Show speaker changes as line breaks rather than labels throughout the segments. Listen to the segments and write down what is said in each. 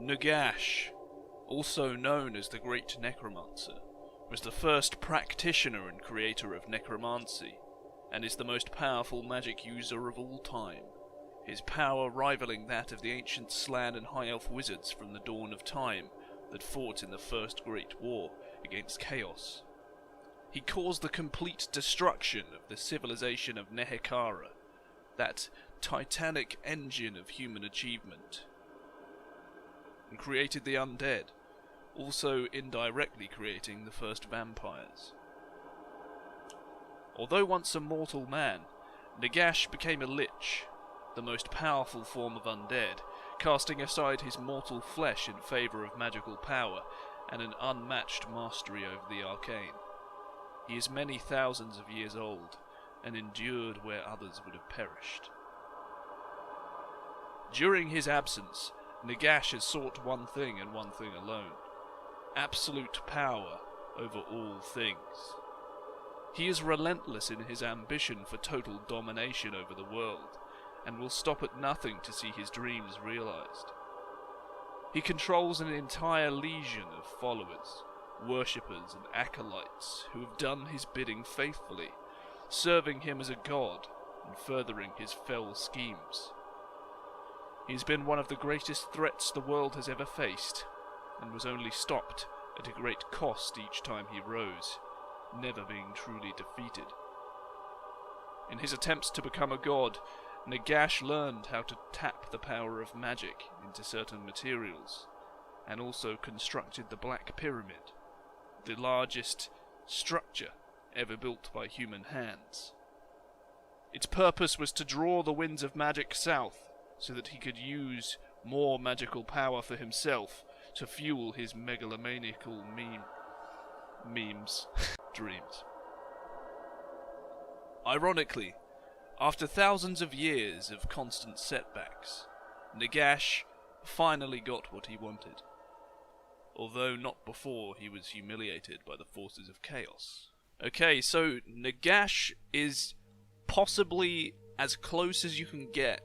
Nagash, also known as the Great Necromancer, was the first practitioner and creator of necromancy, and is the most powerful magic user of all time, his power rivaling that of the ancient Slan and High Elf wizards from the dawn of time that fought in the First Great War against Chaos. He caused the complete destruction of the civilization of Nehekara, that titanic engine of human achievement, and created the undead, also indirectly creating the first vampires. Although once a mortal man, Nagash became a lich, the most powerful form of undead, casting aside his mortal flesh in favour of magical power and an unmatched mastery over the arcane. He is many thousands of years old, and endured where others would have perished. During his absence, Nagash has sought one thing and one thing alone: absolute power over all things. He is relentless in his ambition for total domination over the world, and will stop at nothing to see his dreams realized. He controls an entire legion of followers, worshippers and acolytes who have done his bidding faithfully, serving him as a god and furthering his fell schemes. He has been one of the greatest threats the world has ever faced, and was only stopped at a great cost each time he rose, never being truly defeated. In his attempts to become a god, Nagash learned how to tap the power of magic into certain materials, and also constructed the Black Pyramid, the largest structure ever built by human hands. Its purpose was to draw the winds of magic south, so that he could use more magical power for himself to fuel his megalomaniacal dreams. Ironically, after thousands of years of constant setbacks, Nagash finally got what he wanted, although not before he was humiliated by the forces of chaos. Okay, so Nagash is possibly as close as you can get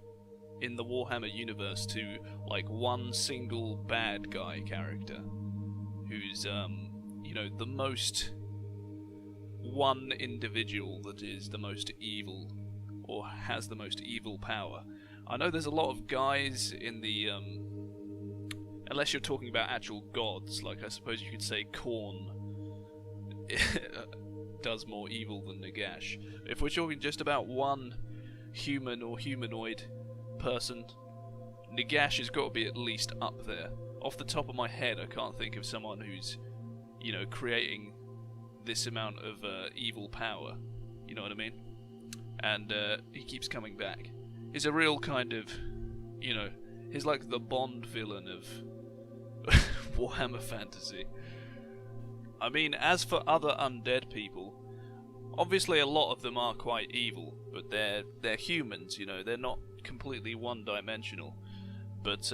in the Warhammer universe to like one single bad guy character who's the most one individual that is the most evil or has the most evil power. I know there's a lot of guys in the unless you're talking about actual gods, like I suppose you could say Khorne does more evil than Nagash. If we're talking just about one human or humanoid person, Nagash has got to be at least up there. Off the top of my head, I can't think of someone who's, creating this amount of evil power. You know what I mean? And he keeps coming back. He's a real kind of, he's like the Bond villain of Warhammer Fantasy. I mean, as for other undead people, obviously a lot of them are quite evil, but they're humans, they're not completely one-dimensional. But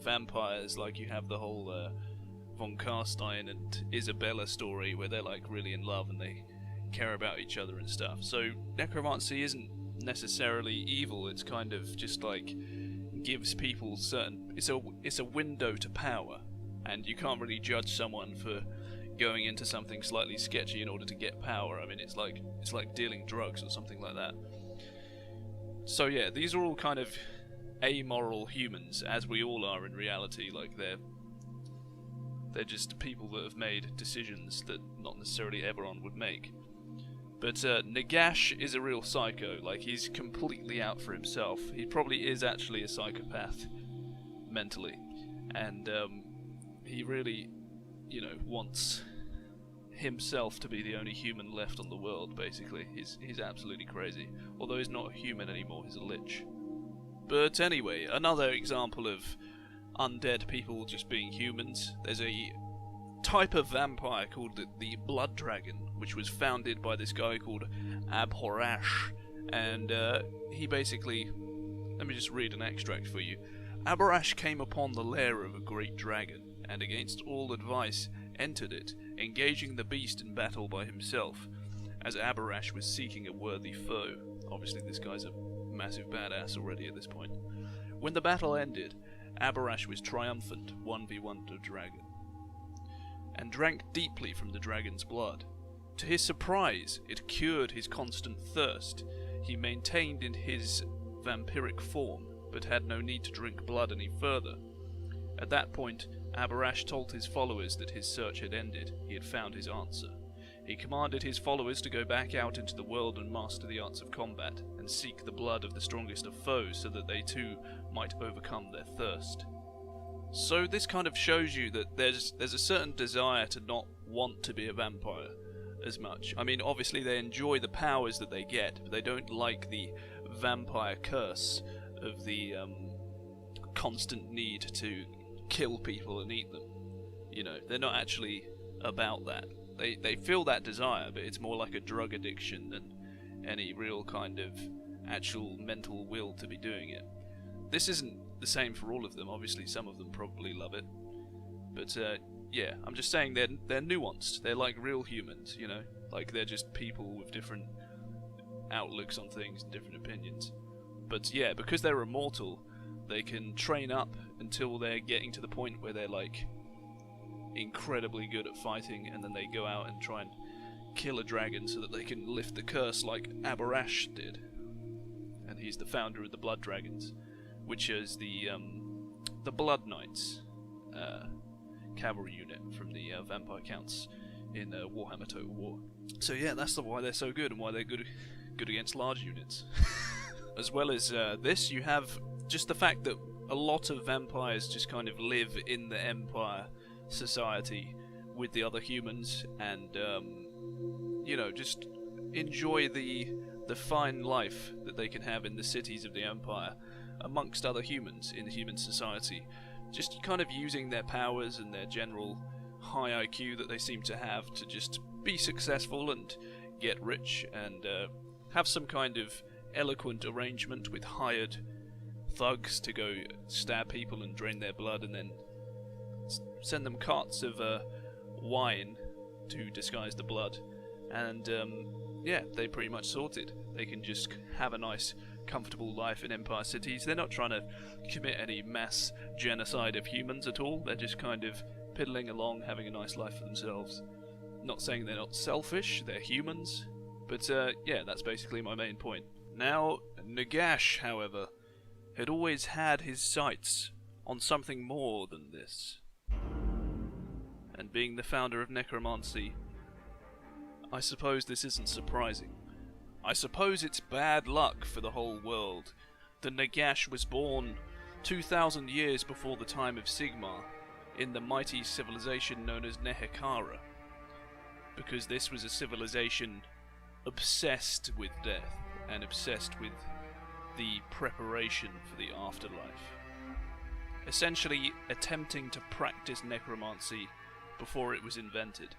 vampires, like you have the whole von Karstein and Isabella story where they're like really in love and they care about each other and stuff. So necromancy isn't necessarily evil. It's kind of just like gives people certain. It's a window to power, and you can't really judge someone for going into something slightly sketchy in order to get power. I mean, it's like dealing drugs or something like that. So yeah, these are all kind of amoral humans, as we all are in reality. Like they're just people that have made decisions that not necessarily everyone would make. But Nagash is a real psycho. Like, he's completely out for himself. He probably is actually a psychopath mentally, and he really, wants himself to be the only human left on the world. Basically, he's absolutely crazy. Although he's not a human anymore, he's a lich. But anyway, another example of undead people just being humans. There's a type of vampire called the Blood Dragon, which was founded by this guy called Abhorash, and he basically... Let me just read an extract for you. Abhorash came upon the lair of a great dragon, and against all advice entered it, engaging the beast in battle by himself, as Abhorash was seeking a worthy foe. Obviously this guy's a massive badass already at this point. When the battle ended, Abarash was triumphant 1v1 the dragon, and drank deeply from the dragon's blood. To his surprise, it cured his constant thirst. He maintained in his vampiric form, but had no need to drink blood any further. At that point, Abarash told his followers that his search had ended. He had found his answer. He commanded his followers to go back out into the world and master the arts of combat, and seek the blood of the strongest of foes so that they too might overcome their thirst. So this kind of shows you that there's a certain desire to not want to be a vampire as much. I mean, obviously they enjoy the powers that they get, but they don't like the vampire curse of the constant need to kill people and eat them. You know, they're not actually about that. They feel that desire, but it's more like a drug addiction than any real kind of actual mental will to be doing it. This isn't the same for all of them. Obviously some of them probably love it, but yeah, I'm just saying they're nuanced. They're like real humans, you know, like they're just people with different outlooks on things and different opinions. But yeah, because they're immortal, they can train up until they're getting to the point where they're like incredibly good at fighting, and then they go out and try and kill a dragon so that they can lift the curse like Abarash did. And he's the founder of the Blood Dragons, which is the Blood Knights cavalry unit from the Vampire Counts in Warhammer Total War. So yeah, that's why they're so good and why they're good against large units. As well as this, you have just the fact that a lot of vampires just kind of live in the Empire society with the other humans, and you know, just enjoy the fine life that they can have in the cities of the Empire amongst other humans in human society, just kind of using their powers and their general high IQ that they seem to have to just be successful and get rich, and have some kind of eloquent arrangement with hired thugs to go stab people and drain their blood, and then send them carts of wine to disguise the blood, and yeah, they pretty much sorted. They can just have a nice, comfortable life in Empire cities. They're not trying to commit any mass genocide of humans at all. They're just kind of piddling along, having a nice life for themselves. Not saying they're not selfish, they're humans, but yeah, that's basically my main point. Now, Nagash, however, had always had his sights on something more than this. And being the founder of necromancy, I suppose this isn't surprising. I suppose it's bad luck for the whole world that Nagash was born 2,000 years before the time of Sigmar in the mighty civilization known as Nehekara, because this was a civilization obsessed with death and obsessed with the preparation for the afterlife, essentially attempting to practice necromancy before it was invented.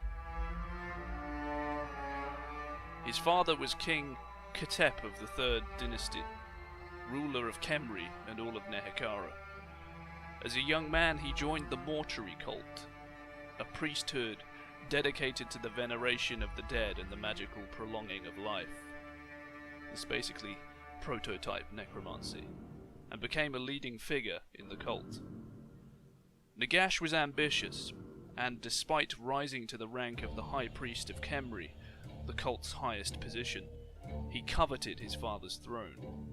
His father was King Ketep of the Third Dynasty, ruler of Khemri and all of Nehekara. As a young man, he joined the Mortuary cult, a priesthood dedicated to the veneration of the dead and the magical prolonging of life. It's basically prototype necromancy, and became a leading figure in the cult. Nagash was ambitious, and despite rising to the rank of the High Priest of Khemri, the cult's highest position, he coveted his father's throne.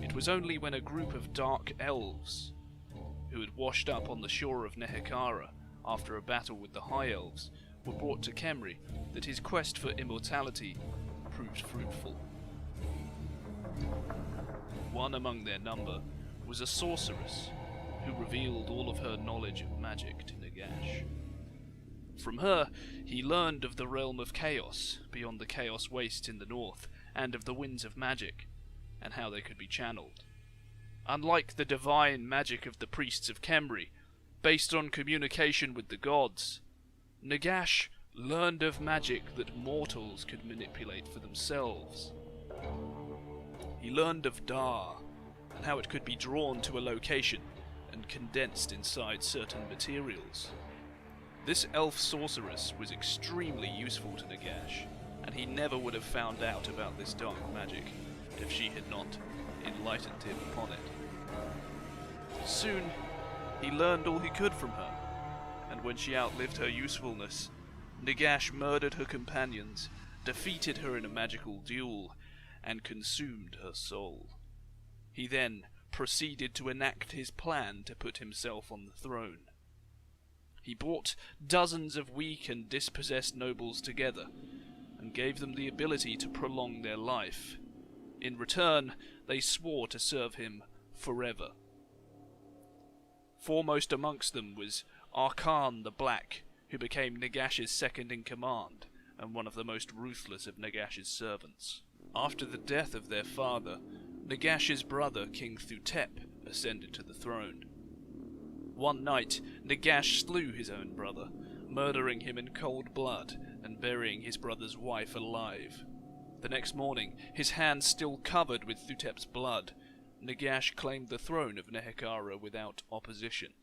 It was only when a group of dark elves, who had washed up on the shore of Nehekara after a battle with the High Elves, were brought to Khemri, that his quest for immortality proved fruitful. One among their number was a sorceress who revealed all of her knowledge of magic to Nagash. From her, he learned of the realm of chaos beyond the chaos waste in the north, and of the winds of magic, and how they could be channeled. Unlike the divine magic of the priests of Khemri, based on communication with the gods, Nagash learned of magic that mortals could manipulate for themselves. He learned of Dar, and how it could be drawn to a location and condensed inside certain materials. This elf sorceress was extremely useful to Nagash, and he never would have found out about this dark magic if she had not enlightened him upon it. Soon, He learned all he could from her, and when she outlived her usefulness, Nagash murdered her companions, defeated her in a magical duel, and consumed her soul. He then proceeded to enact his plan to put himself on the throne. He brought dozens of weak and dispossessed nobles together, and gave them the ability to prolong their life. In return, they swore to serve him forever. Foremost amongst them was Arkan the Black, who became Nagash's second-in-command, and one of the most ruthless of Nagash's servants. After the death of their father, Nagash's brother, King Thutep, ascended to the throne. One night, Nagash slew his own brother, murdering him in cold blood and burying his brother's wife alive. The next morning, his hands still covered with Thutep's blood, Nagash claimed the throne of Nehekhara without opposition.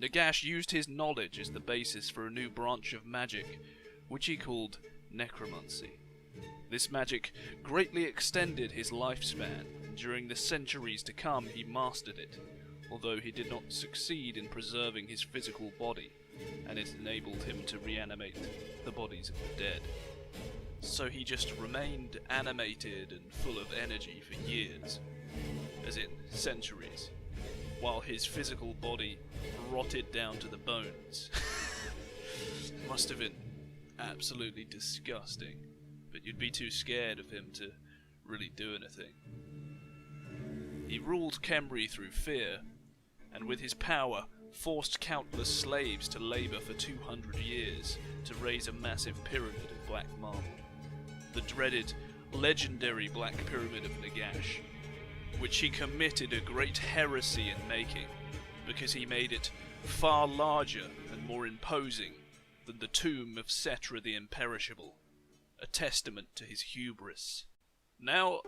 Nagash used his knowledge as the basis for a new branch of magic, which he called necromancy. This magic greatly extended his lifespan, and during the centuries to come he mastered it, although he did not succeed in preserving his physical body, and it enabled him to reanimate the bodies of the dead. So he just remained animated and full of energy for years, as in centuries, while his physical body rotted down to the bones. Must have been absolutely disgusting, but you'd be too scared of him to really do anything. He ruled Khemri through fear, and with his power forced countless slaves to labour for 200 years to raise a massive pyramid of black marble. The dreaded, legendary Black Pyramid of Nagash, which he committed a great heresy in making, because he made it far larger and more imposing than the tomb of Setra the Imperishable, a testament to his hubris. Now,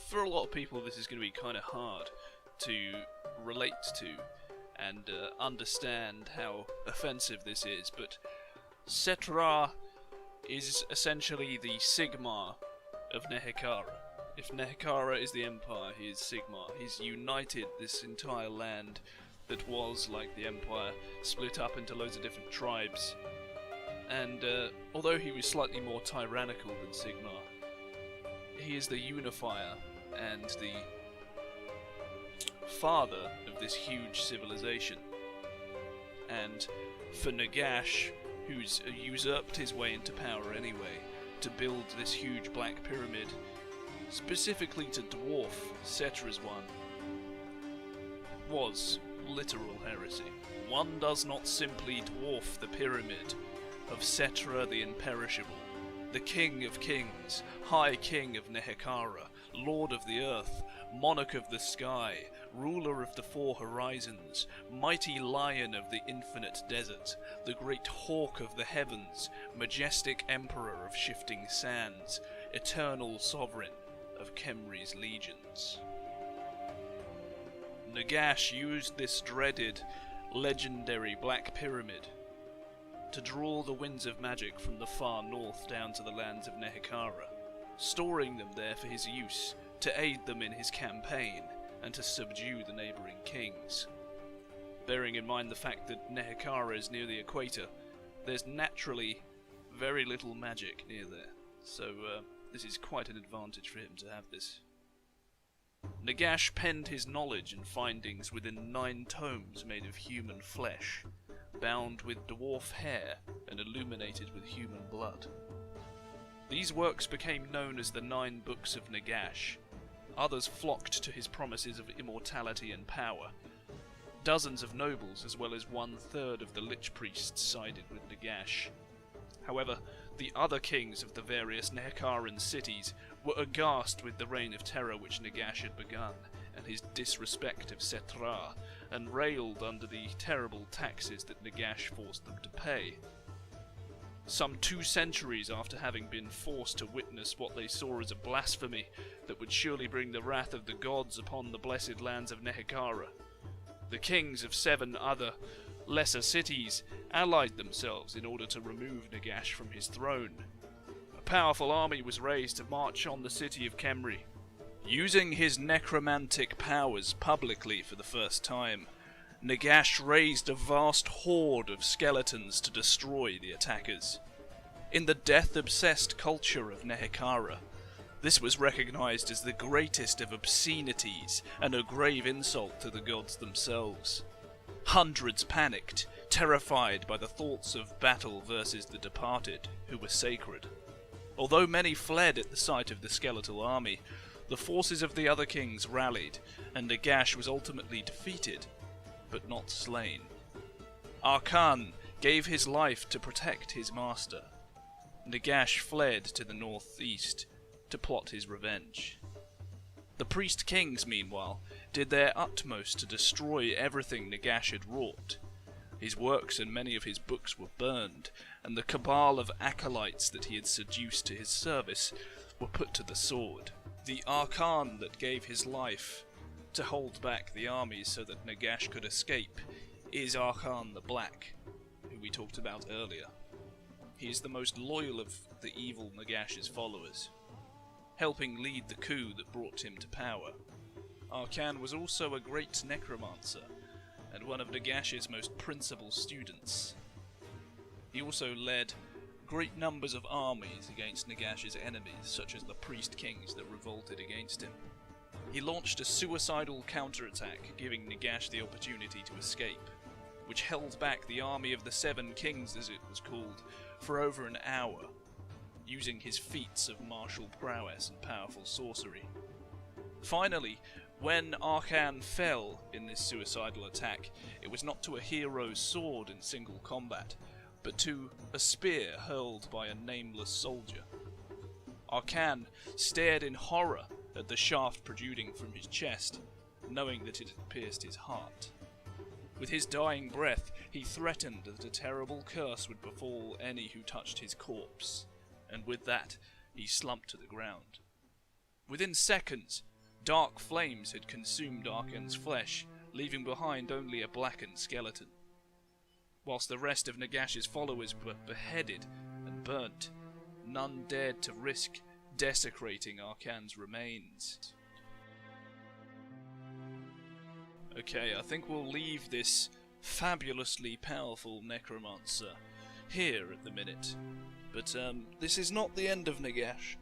for a lot of people this is going to be kind of hard to relate to and understand how offensive this is, but Setra is essentially the Sigmar of Nehekhara. If Nehekhara is the Empire, he is Sigmar. He's united this entire land that was, like the Empire, split up into loads of different tribes. And although he was slightly more tyrannical than Sigmar, he is the unifier and the father of this huge civilization. And for Nagash, who's usurped his way into power anyway, to build this huge black pyramid, specifically to dwarf Setra's one, was literal heresy. One does not simply dwarf the pyramid of Setra the Imperishable, the King of Kings, High King of Nehekhara, Lord of the Earth, Monarch of the Sky, Ruler of the Four Horizons, Mighty Lion of the Infinite Desert, the Great Hawk of the Heavens, Majestic Emperor of Shifting Sands, Eternal Sovereign of Khemri's legions. Nagash used this dreaded, legendary Black Pyramid to draw the winds of magic from the far north down to the lands of Nehekhara, storing them there for his use, to aid them in his campaign, and to subdue the neighbouring kings. Bearing in mind the fact that Nehekhara is near the equator, there's naturally very little magic near there, so this is quite an advantage for him to have this. Nagash penned his knowledge and findings within 9 tomes made of human flesh, bound with dwarf hair and illuminated with human blood. These works became known as the 9 Books of Nagash. Others flocked to his promises of immortality and power. Dozens of nobles, as well as 1/3 of the Lich Priests, sided with Nagash. However, the other kings of the various Nehekharan cities were aghast with the reign of terror which Nagash had begun, and his disrespect of Setra, and railed under the terrible taxes that Nagash forced them to pay. Some 2 centuries after having been forced to witness what they saw as a blasphemy that would surely bring the wrath of the gods upon the blessed lands of Nehekhara, the kings of 7 other lesser cities allied themselves in order to remove Nagash from his throne. A powerful army was raised to march on the city of Khemri. Using his necromantic powers publicly for the first time, Nagash raised a vast horde of skeletons to destroy the attackers. In the death-obsessed culture of Nehekara, this was recognized as the greatest of obscenities and a grave insult to the gods themselves. Hundreds panicked, terrified by the thoughts of battle versus the departed, who were sacred. Although many fled at the sight of the skeletal army, the forces of the other kings rallied, and Nagash was ultimately defeated, but not slain. Arkan gave his life to protect his master. Nagash fled to the northeast to plot his revenge. The priest kings, meanwhile, did their utmost to destroy everything Nagash had wrought. His works and many of his books were burned, and the cabal of acolytes that he had seduced to his service were put to the sword. The Arkan that gave his life to hold back the armies so that Nagash could escape is Arkan the Black, who we talked about earlier. He is the most loyal of the evil Nagash's followers, helping lead the coup that brought him to power. Arkan was also a great necromancer, and one of Nagash's most principal students. He also led great numbers of armies against Nagash's enemies, such as the priest kings that revolted against him. He launched a suicidal counterattack, giving Nagash the opportunity to escape, which held back the army of the Seven Kings, as it was called, for over an hour, using his feats of martial prowess and powerful sorcery. Finally, when Arkan fell in this suicidal attack, it was not to a hero's sword in single combat, but to a spear hurled by a nameless soldier. Arkan stared in horror at the shaft protruding from his chest, knowing that it had pierced his heart. With his dying breath, he threatened that a terrible curse would befall any who touched his corpse, and with that, he slumped to the ground. Within seconds, dark flames had consumed Arkan's flesh, leaving behind only a blackened skeleton. Whilst the rest of Nagash's followers were beheaded and burnt, none dared to risk desecrating Arkan's remains. Okay, I think we'll leave this fabulously powerful necromancer here at the minute. But this is not the end of Nagash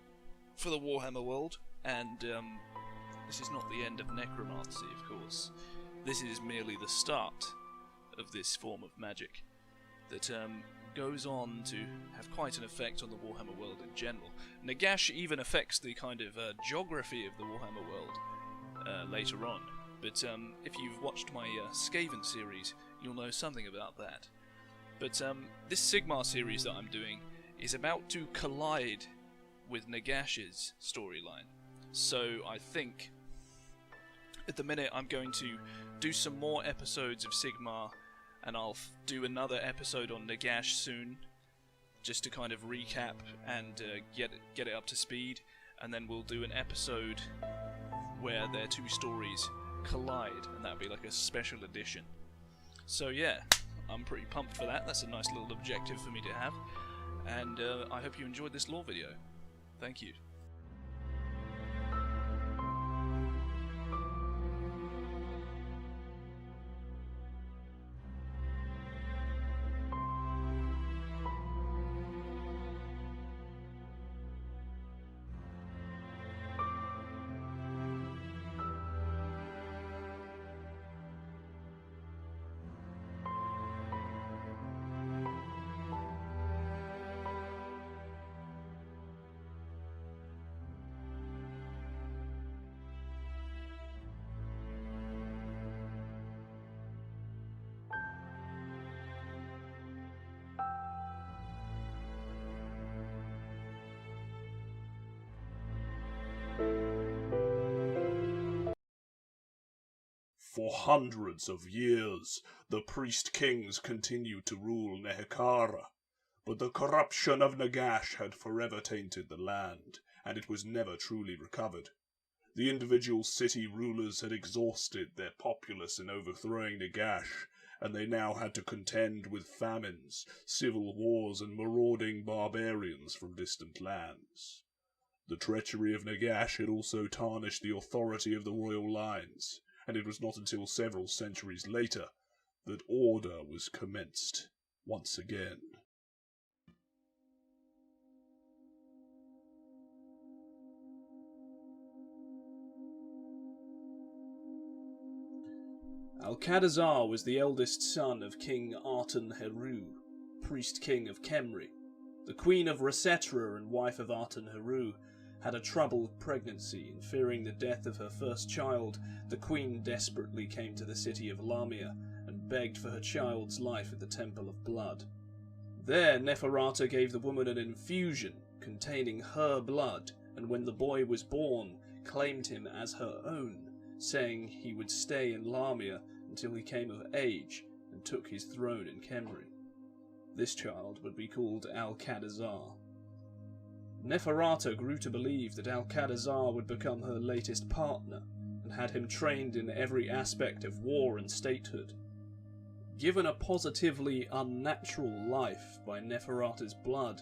for the Warhammer world, and this is not the end of necromancy, of course. This is merely the start of this form of magic that goes on to have quite an effect on the Warhammer world in general. Nagash even affects the kind of geography of the Warhammer world later on. But if you've watched my Skaven series, you'll know something about that. But this Sigmar series that I'm doing is about to collide with Nagash's storyline. So I think at the minute I'm going to do some more episodes of Sigmar, and I'll do another episode on Nagash soon, just to kind of recap and get it up to speed, and then we'll do an episode where their two stories collide, and that'll be like a special edition. So yeah, I'm pretty pumped for that. That's a nice little objective for me to have, and I hope you enjoyed this lore video. Thank you.
For hundreds of years, the priest kings continued to rule Nehekara, but the corruption of Nagash had forever tainted the land, and it was never truly recovered. The individual city rulers had exhausted their populace in overthrowing Nagash, and they now had to contend with famines, civil wars, and marauding barbarians from distant lands. The treachery of Nagash had also tarnished the authority of the royal lines, and it was not until several centuries later that order was commenced once again. Alcadazar was the eldest son of King Artan Heru, priest king of Kemri. The queen of Resetra and wife of Artan Heru had a troubled pregnancy, and fearing the death of her first child, the queen desperately came to the city of Lamia and begged for her child's life at the Temple of Blood. There, Neferata gave the woman an infusion containing her blood, and when the boy was born, claimed him as her own, saying he would stay in Lamia until he came of age and took his throne in Kemri. This child would be called Alcadazar. Neferata grew to believe that Alcadazar would become her latest partner, and had him trained in every aspect of war and statehood. Given a positively unnatural life by Neferata's blood,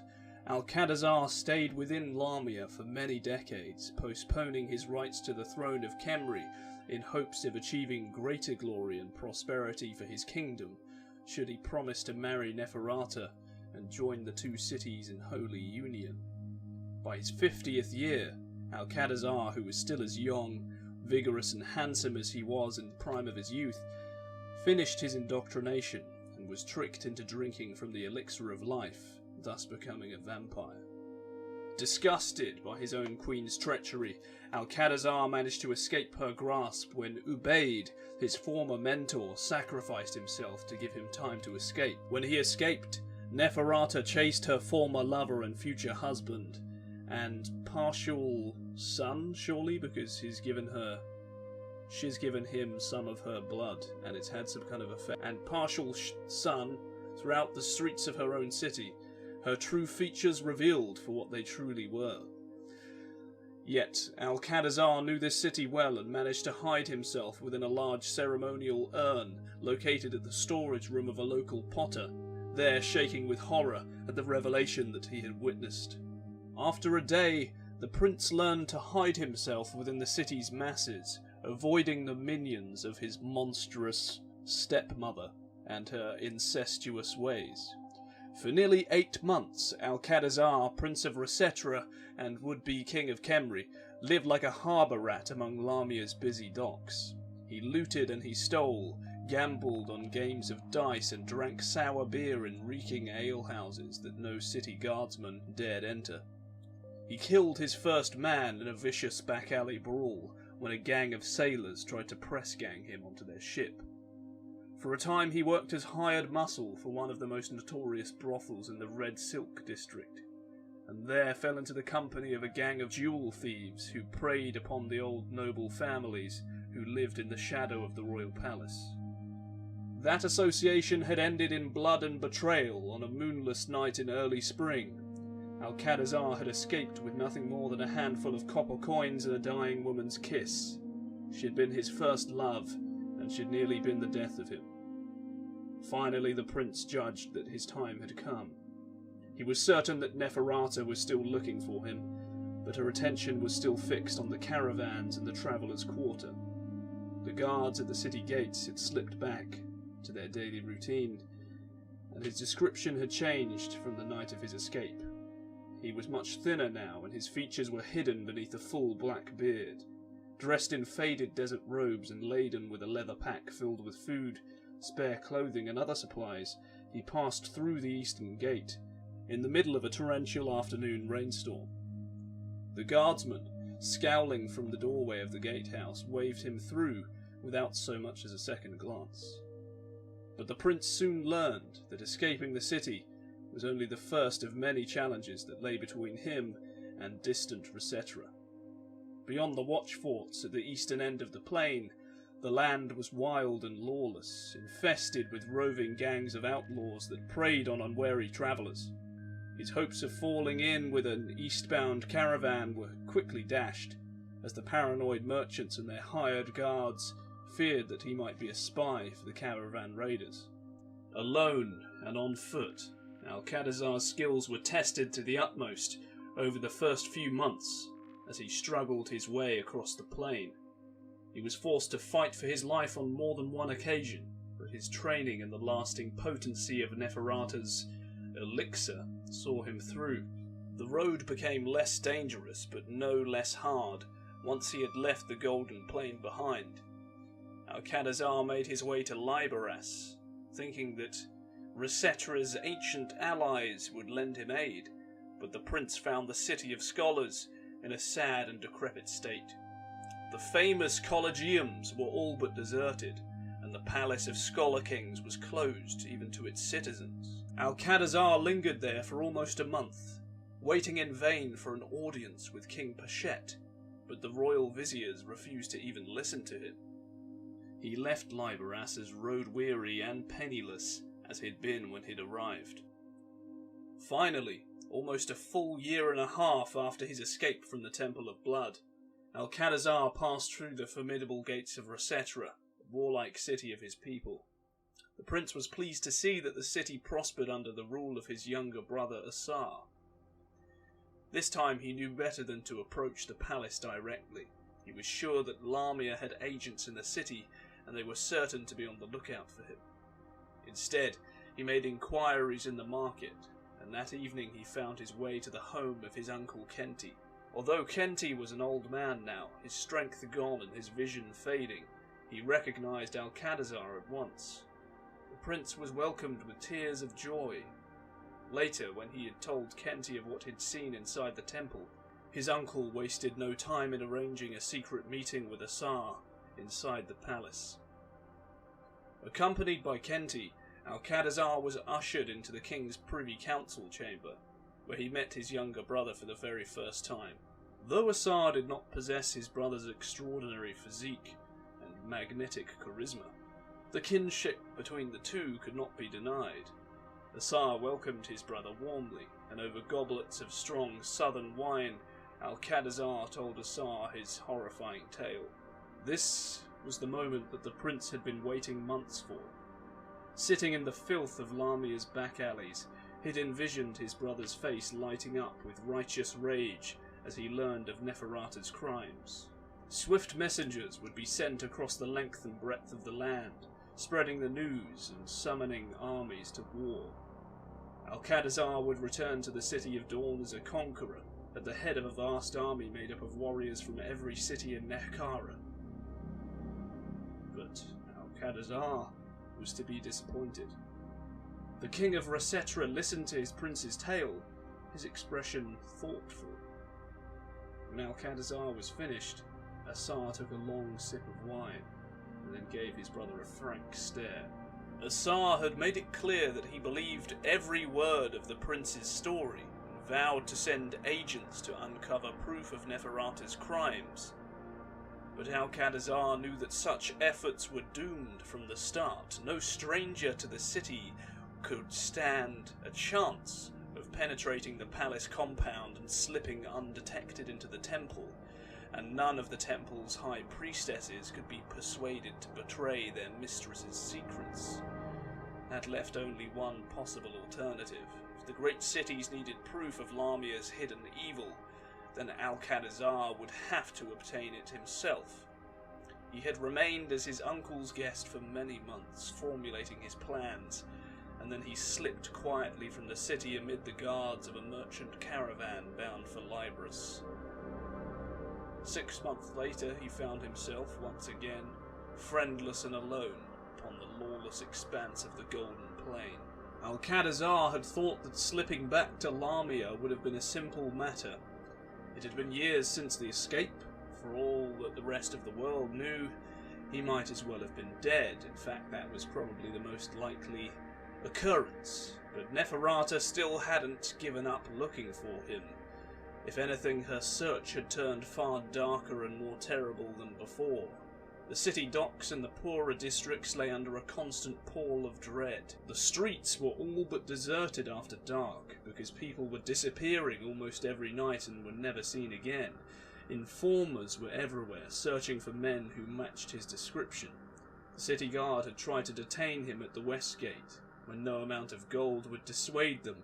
Alcadazar stayed within Lamia for many decades, postponing his rights to the throne of Kemri in hopes of achieving greater glory and prosperity for his kingdom, should he promise to marry Neferata and join the two cities in holy union. By his 50th year, Alcadazar, who was still as young, vigorous and handsome as he was in the prime of his youth, finished his indoctrination and was tricked into drinking from the elixir of life, thus becoming a vampire. Disgusted by his own queen's treachery, Alcadazar managed to escape her grasp when Ubaid, his former mentor, sacrificed himself to give him time to escape. When he escaped, Neferata chased her former lover and future husband, and partial son, surely, because she's given him some of her blood, and it's had some kind of effect, and partial son throughout the streets of her own city, her true features revealed for what they truly were. Yet Alcadazar knew this city well and managed to hide himself within a large ceremonial urn located at the storage room of a local potter, there shaking with horror at the revelation that he had witnessed. After a day, the prince learned to hide himself within the city's masses, avoiding the minions of his monstrous stepmother and her incestuous ways. For nearly 8 months, Alcadazar, Prince of Resetra and would-be King of Kemri, lived like a harbour rat among Lamia's busy docks. He looted and he stole, gambled on games of dice and drank sour beer in reeking alehouses that no city guardsman dared enter. He killed his first man in a vicious back-alley brawl when a gang of sailors tried to press-gang him onto their ship. For a time he worked as hired muscle for one of the most notorious brothels in the Red Silk district, and there fell into the company of a gang of jewel thieves who preyed upon the old noble families who lived in the shadow of the royal palace. That association had ended in blood and betrayal on a moonless night in early spring. Alcadazar had escaped with nothing more than a handful of copper coins and a dying woman's kiss. She had been his first love, and she had nearly been the death of him. Finally, the prince judged that his time had come. He was certain that Neferata was still looking for him, but her attention was still fixed on the caravans and the travellers' quarter. The guards at the city gates had slipped back to their daily routine, and his description had changed from the night of his escape. He was much thinner now, and his features were hidden beneath a full black beard. Dressed in faded desert robes and laden with a leather pack filled with food, spare clothing and other supplies, he passed through the eastern gate, in the middle of a torrential afternoon rainstorm. The guardsman, scowling from the doorway of the gatehouse, waved him through without so much as a second glance. But the prince soon learned that escaping the city was only the first of many challenges that lay between him and distant Resetra. Beyond the watch forts at the eastern end of the plain, the land was wild and lawless, infested with roving gangs of outlaws that preyed on unwary travellers. His hopes of falling in with an eastbound caravan were quickly dashed, as the paranoid merchants and their hired guards feared that he might be a spy for the caravan raiders. Alone and on foot, Alcadazar's skills were tested to the utmost over the first few months as he struggled his way across the plain. He was forced to fight for his life on more than one occasion, but
his training and the lasting potency of Neferata's elixir saw him through. The road became less dangerous, but no less hard, once he had left the Golden Plain behind. Alcadazar made his way to Liberas, thinking that Resetra's ancient allies would lend him aid, but the prince found the city of scholars in a sad and decrepit state. The famous collegiums were all but deserted, and the palace of Scholar Kings was closed even to its citizens. Alcadazar lingered there for almost a month, waiting in vain for an audience with King Pachet, but the royal viziers refused to even listen to him. He left Liberas as road-weary and penniless as he'd been when he'd arrived. Finally, almost a full year and a half after his escape from the Temple of Blood, Alcadazar passed through the formidable gates of Resetra, the warlike city of his people. The prince was pleased to see that the city prospered under the rule of his younger brother Assar. This time he knew better than to approach the palace directly. He was sure that Lamia had agents in the city, and they were certain to be on the lookout for him. Instead, he made inquiries in the market, and that evening he found his way to the home of his uncle Kenti. Although Kenti was an old man now, his strength gone and his vision fading, he recognized Alcadazar at once. The prince was welcomed with tears of joy. Later, when he had told Kenti of what he'd seen inside the temple, his uncle wasted no time in arranging a secret meeting with Assar inside the palace. Accompanied by Kenti, Alcadazar was ushered into the king's privy council chamber, where he met his younger brother for the very first time. Though Assar did not possess his brother's extraordinary physique and magnetic charisma, the kinship between the two could not be denied. Assar welcomed his brother warmly, and over goblets of strong southern wine, Alcadazar told Assar his horrifying tale. This was the moment that the prince had been waiting months for. Sitting in the filth of Lamia's back alleys, he'd envisioned his brother's face lighting up with righteous rage as he learned of Neferata's crimes. Swift messengers would be sent across the length and breadth of the land, spreading the news and summoning armies to war. Alcadazar would return to the City of Dawn as a conqueror, at the head of a vast army made up of warriors from every city in Nehekhara. But Alcadazar was to be disappointed. The king of Resetra listened to his prince's tale, his expression thoughtful. When Alcadazar was finished, Assar took a long sip of wine, and then gave his brother a frank stare. Assar had made it clear that he believed every word of the prince's story, and vowed to send agents to uncover proof of Neferata's crimes. But Alcadazar knew that such efforts were doomed from the start. No stranger to the city could stand a chance of penetrating the palace compound and slipping undetected into the temple, and none of the temple's high priestesses could be persuaded to betray their mistress's secrets. That left only one possible alternative. If the great cities needed proof of Lamia's hidden evil, then Alcadazar would have to obtain it himself. He had remained as his uncle's guest for many months, formulating his plans, and then he slipped quietly from the city amid the guards of a merchant caravan bound for Libris. 6 months later, he found himself, once again, friendless and alone upon the lawless expanse of the Golden Plain. Alcadazar had thought that slipping back to Lamia would have been a simple matter. It had been years since the escape. For all that the rest of the world knew, he might as well have been dead. In fact, that was probably the most likely occurrence. But Neferata still hadn't given up looking for him. If anything, her search had turned far darker and more terrible than before. The city docks and the poorer districts lay under a constant pall of dread. The streets were all but deserted after dark, because people were disappearing almost every night and were never seen again. Informers were everywhere, searching for men who matched his description. The city guard had tried to detain him at the west gate, when no amount of gold would dissuade them.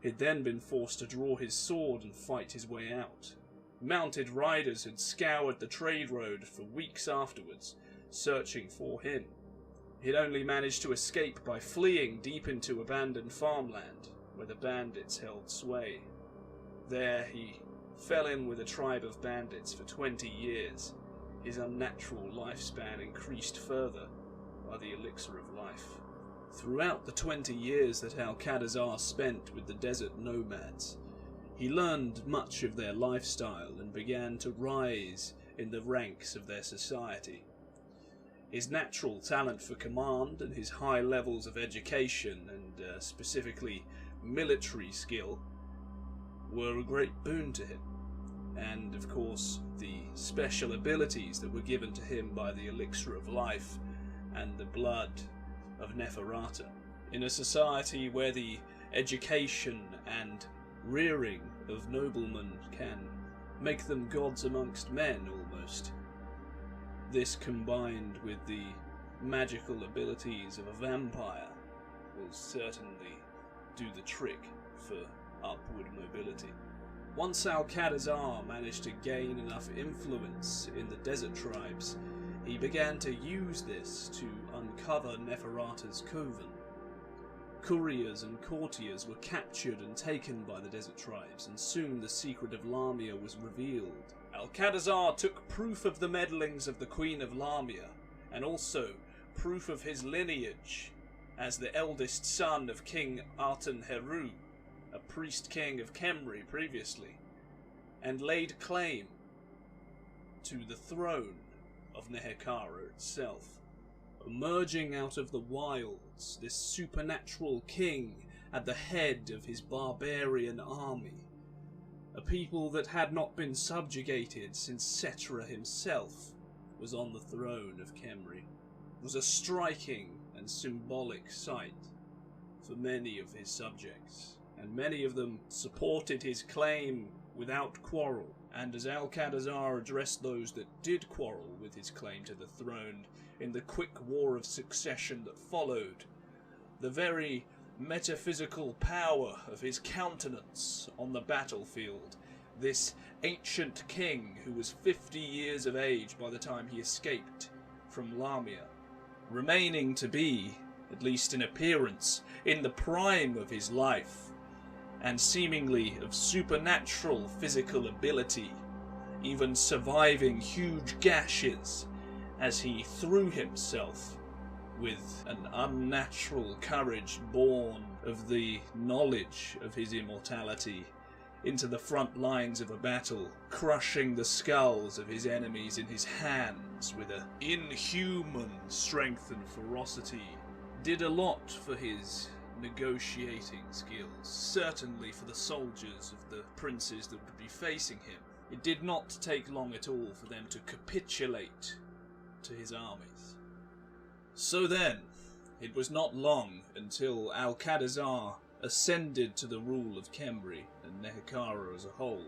He'd then been forced to draw his sword and fight his way out. Mounted riders had scoured the trade road for weeks afterwards, searching for him. He'd only managed to escape by fleeing deep into abandoned farmland, where the bandits held sway. There he fell in with a tribe of bandits for 20 years. His unnatural lifespan increased further by the elixir of life. Throughout the 20 years that Al-Qadazar spent with the desert nomads, he learned much of their lifestyle and began to rise in the ranks of their society. His natural talent for command and his high levels of education and specifically military skill were a great boon to him. And of course the special abilities that were given to him by the elixir of life and the blood of Neferata. In a society where the education and rearing of noblemen can make them gods amongst men almost, this combined with the magical abilities of a vampire will certainly do the trick for upward mobility. Once Al-Qadazar managed to gain enough influence in the desert tribes, he began to use this to uncover Neferata's coven. Couriers and courtiers were captured and taken by the desert tribes, and soon the secret of Lamia was revealed. Al-Qadazar took proof of the meddlings of the Queen of Lamia, and also proof of his lineage as the eldest son of King Aten-Heru, a priest-king of Khemri previously, and laid claim to the throne of Nehekhara itself. Emerging out of the wilds, this supernatural king at the head of his barbarian army, a people that had not been subjugated since Setra himself was on the throne of Khemri, was a striking and symbolic sight for many of his subjects, and many of them supported his claim without quarrel. And as Al-Qadazar addressed those that did quarrel with his claim to the throne in the quick war of succession that followed, the very metaphysical power of his countenance on the battlefield, this ancient king who was 50 years of age by the time he escaped from Lamia, remaining to be, at least in appearance, in the prime of his life, and seemingly of supernatural physical ability, even surviving huge gashes as he threw himself with an unnatural courage born of the knowledge of his immortality into the front lines of a battle, crushing the skulls of his enemies in his hands with an inhuman strength and ferocity, did a lot for his negotiating skills, certainly for the soldiers of the princes that would be facing him. It did not take long at all for them to capitulate to his armies. So then, it was not long until Al-Qadazar ascended to the rule of Khemri and Nehekhara as a whole.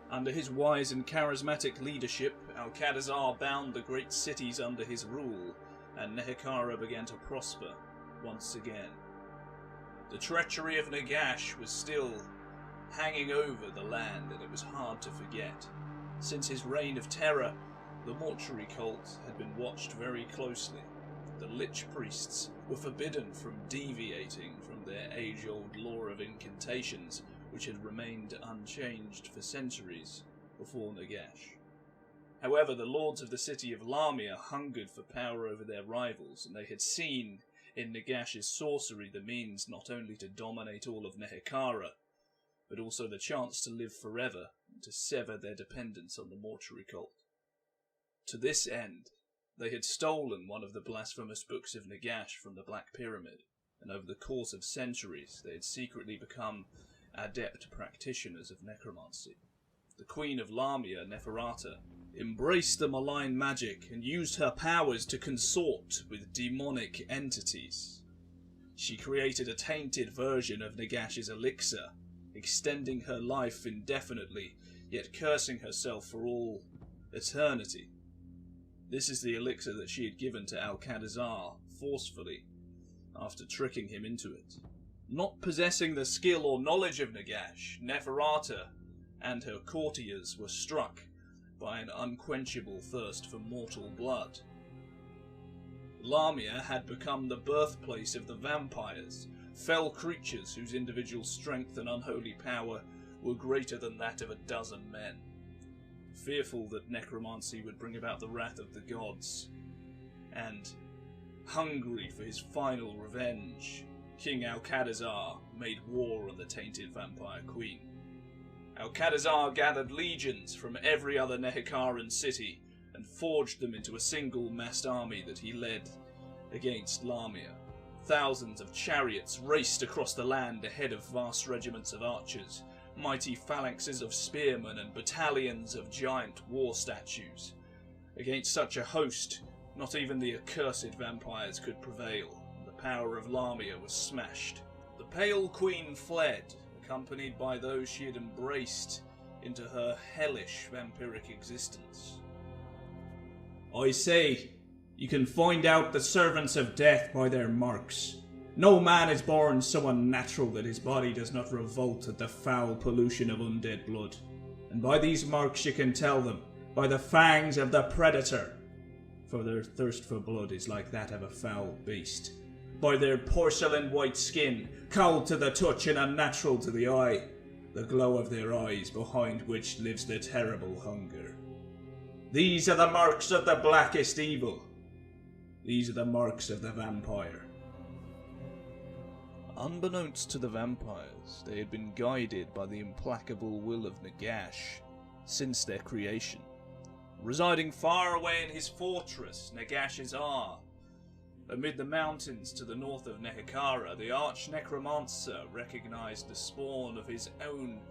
Under his wise and charismatic leadership, Al-Qadazar bound the great cities under his rule, and Nehekhara began to prosper once again. The treachery of Nagash was still hanging over the land, and it was hard to forget. Since his reign of terror, the mortuary cult had been watched very closely. The Lich priests were forbidden from deviating from their age-old lore of incantations, which had remained unchanged for centuries before Nagash. However, the lords of the city of Lamia hungered for power over their rivals, and they had seen in Nagash's sorcery the means not only to dominate all of Nehekhara, but also the chance to live forever and to sever their dependence on the mortuary cult. To this end, they had stolen one of the blasphemous books of Nagash from the Black Pyramid, and over the course of centuries they had secretly become adept practitioners of necromancy. The Queen of Lamia, Neferata, embraced the malign magic and used her powers to consort with demonic entities. She created a tainted version of Nagash's elixir, extending her life indefinitely, yet cursing herself for all eternity. This is the elixir that she had given to Al-Qadazar forcefully, after tricking him into it. Not possessing the skill or knowledge of Nagash, Neferata and her courtiers were struck by an unquenchable thirst for mortal blood. Lamia had become the birthplace of the vampires, fell creatures whose individual strength and unholy power were greater than that of a dozen men. Fearful that necromancy would bring about the wrath of the gods, and hungry for his final revenge, King Alcadazar made war on the tainted vampire queen. Alcadazar gathered legions from every other Nehekaran city and forged them into a single massed army that he led against Lamia. Thousands of chariots raced across the land ahead of vast regiments of archers, mighty phalanxes of spearmen and battalions of giant war statues. Against such a host, not even the accursed vampires could prevail, and the power of Lamia was smashed. The Pale Queen fled, accompanied by those she had embraced into her hellish vampiric existence. I say, you can find out the servants of death by their marks. No man is born so unnatural that his body does not revolt at the foul pollution of undead blood. And by these marks you can tell them, by the fangs of the predator. For their thirst for blood is like that of a foul beast. By their porcelain white skin, cold to the touch and unnatural to the eye. The glow of their eyes behind which lives the terrible hunger. These are the marks of the blackest evil. These are the marks of the vampire. Unbeknownst to the vampires, they had been guided by the implacable will of Nagash since their creation. Residing far away in his fortress, Nagash Saga, amid the mountains to the north of Nehekara, the arch-necromancer recognized the spawn of his own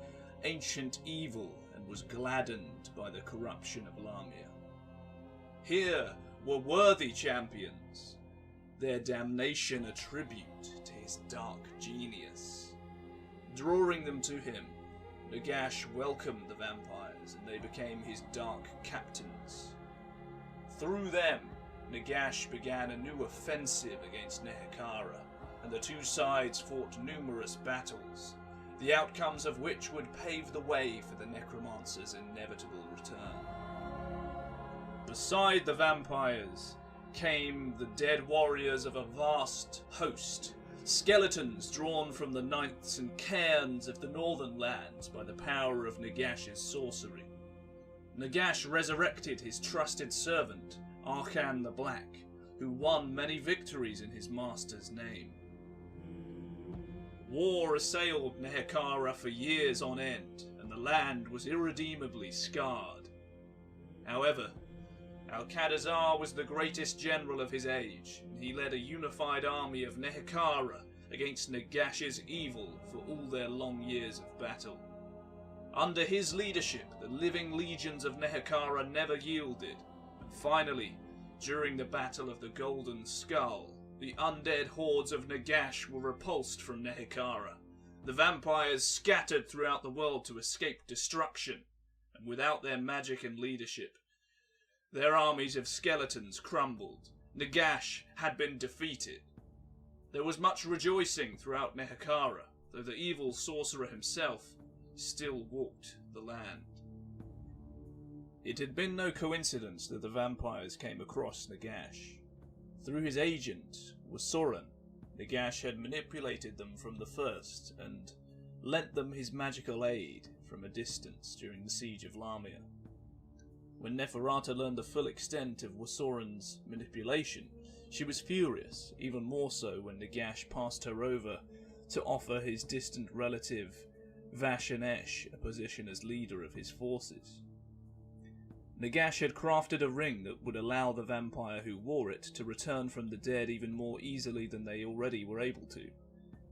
ancient evil and was gladdened by the corruption of Lamia. Here were worthy champions, their damnation a tribute to his dark genius. Drawing them to him, Nagash welcomed the vampires and they became his dark captains. Through them, Nagash began a new offensive against Nehekara, and the two sides fought numerous battles, the outcomes of which would pave the way for the necromancer's inevitable return. Beside the vampires came the dead warriors of a vast host, skeletons drawn from the knights and cairns of the northern lands by the power of Nagash's sorcery. Nagash resurrected his trusted servant, Arkan the Black, who won many victories in his master's name. War assailed Nehekara for years on end, and the land was irredeemably scarred. However, Alcadazar was the greatest general of his age, and he led a unified army of Nehekara against Nagash's evil for all their long years of battle. Under his leadership, the living legions of Nehekara never yielded, and finally, during the Battle of the Golden Skull, the undead hordes of Nagash were repulsed from Nehekara. The vampires scattered throughout the world to escape destruction, and without their magic and leadership, their armies of skeletons crumbled. Nagash had been defeated. There was much rejoicing throughout Nehekara, though the evil sorcerer himself still walked the land. It had been no coincidence that the vampires came across Nagash. Through his agent, Usurper, Nagash had manipulated them from the first and lent them his magical aid from a distance during the siege of Lamia. When Neferata learned the full extent of Usurper's manipulation, she was furious, even more so when Nagash passed her over to offer his distant relative Vashanesh a position as leader of his forces. Nagash had crafted a ring that would allow the vampire who wore it to return from the dead even more easily than they already were able to.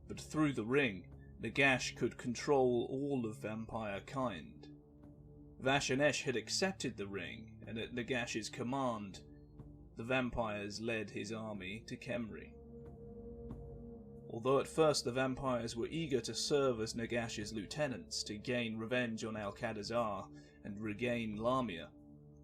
But through the ring, Nagash could control all of vampire kind. Vashanesh had accepted the ring, and at Nagash's command, the vampires led his army to Khemri. Although at first the vampires were eager to serve as Nagash's lieutenants to gain revenge on Alcadazar and regain Lamia,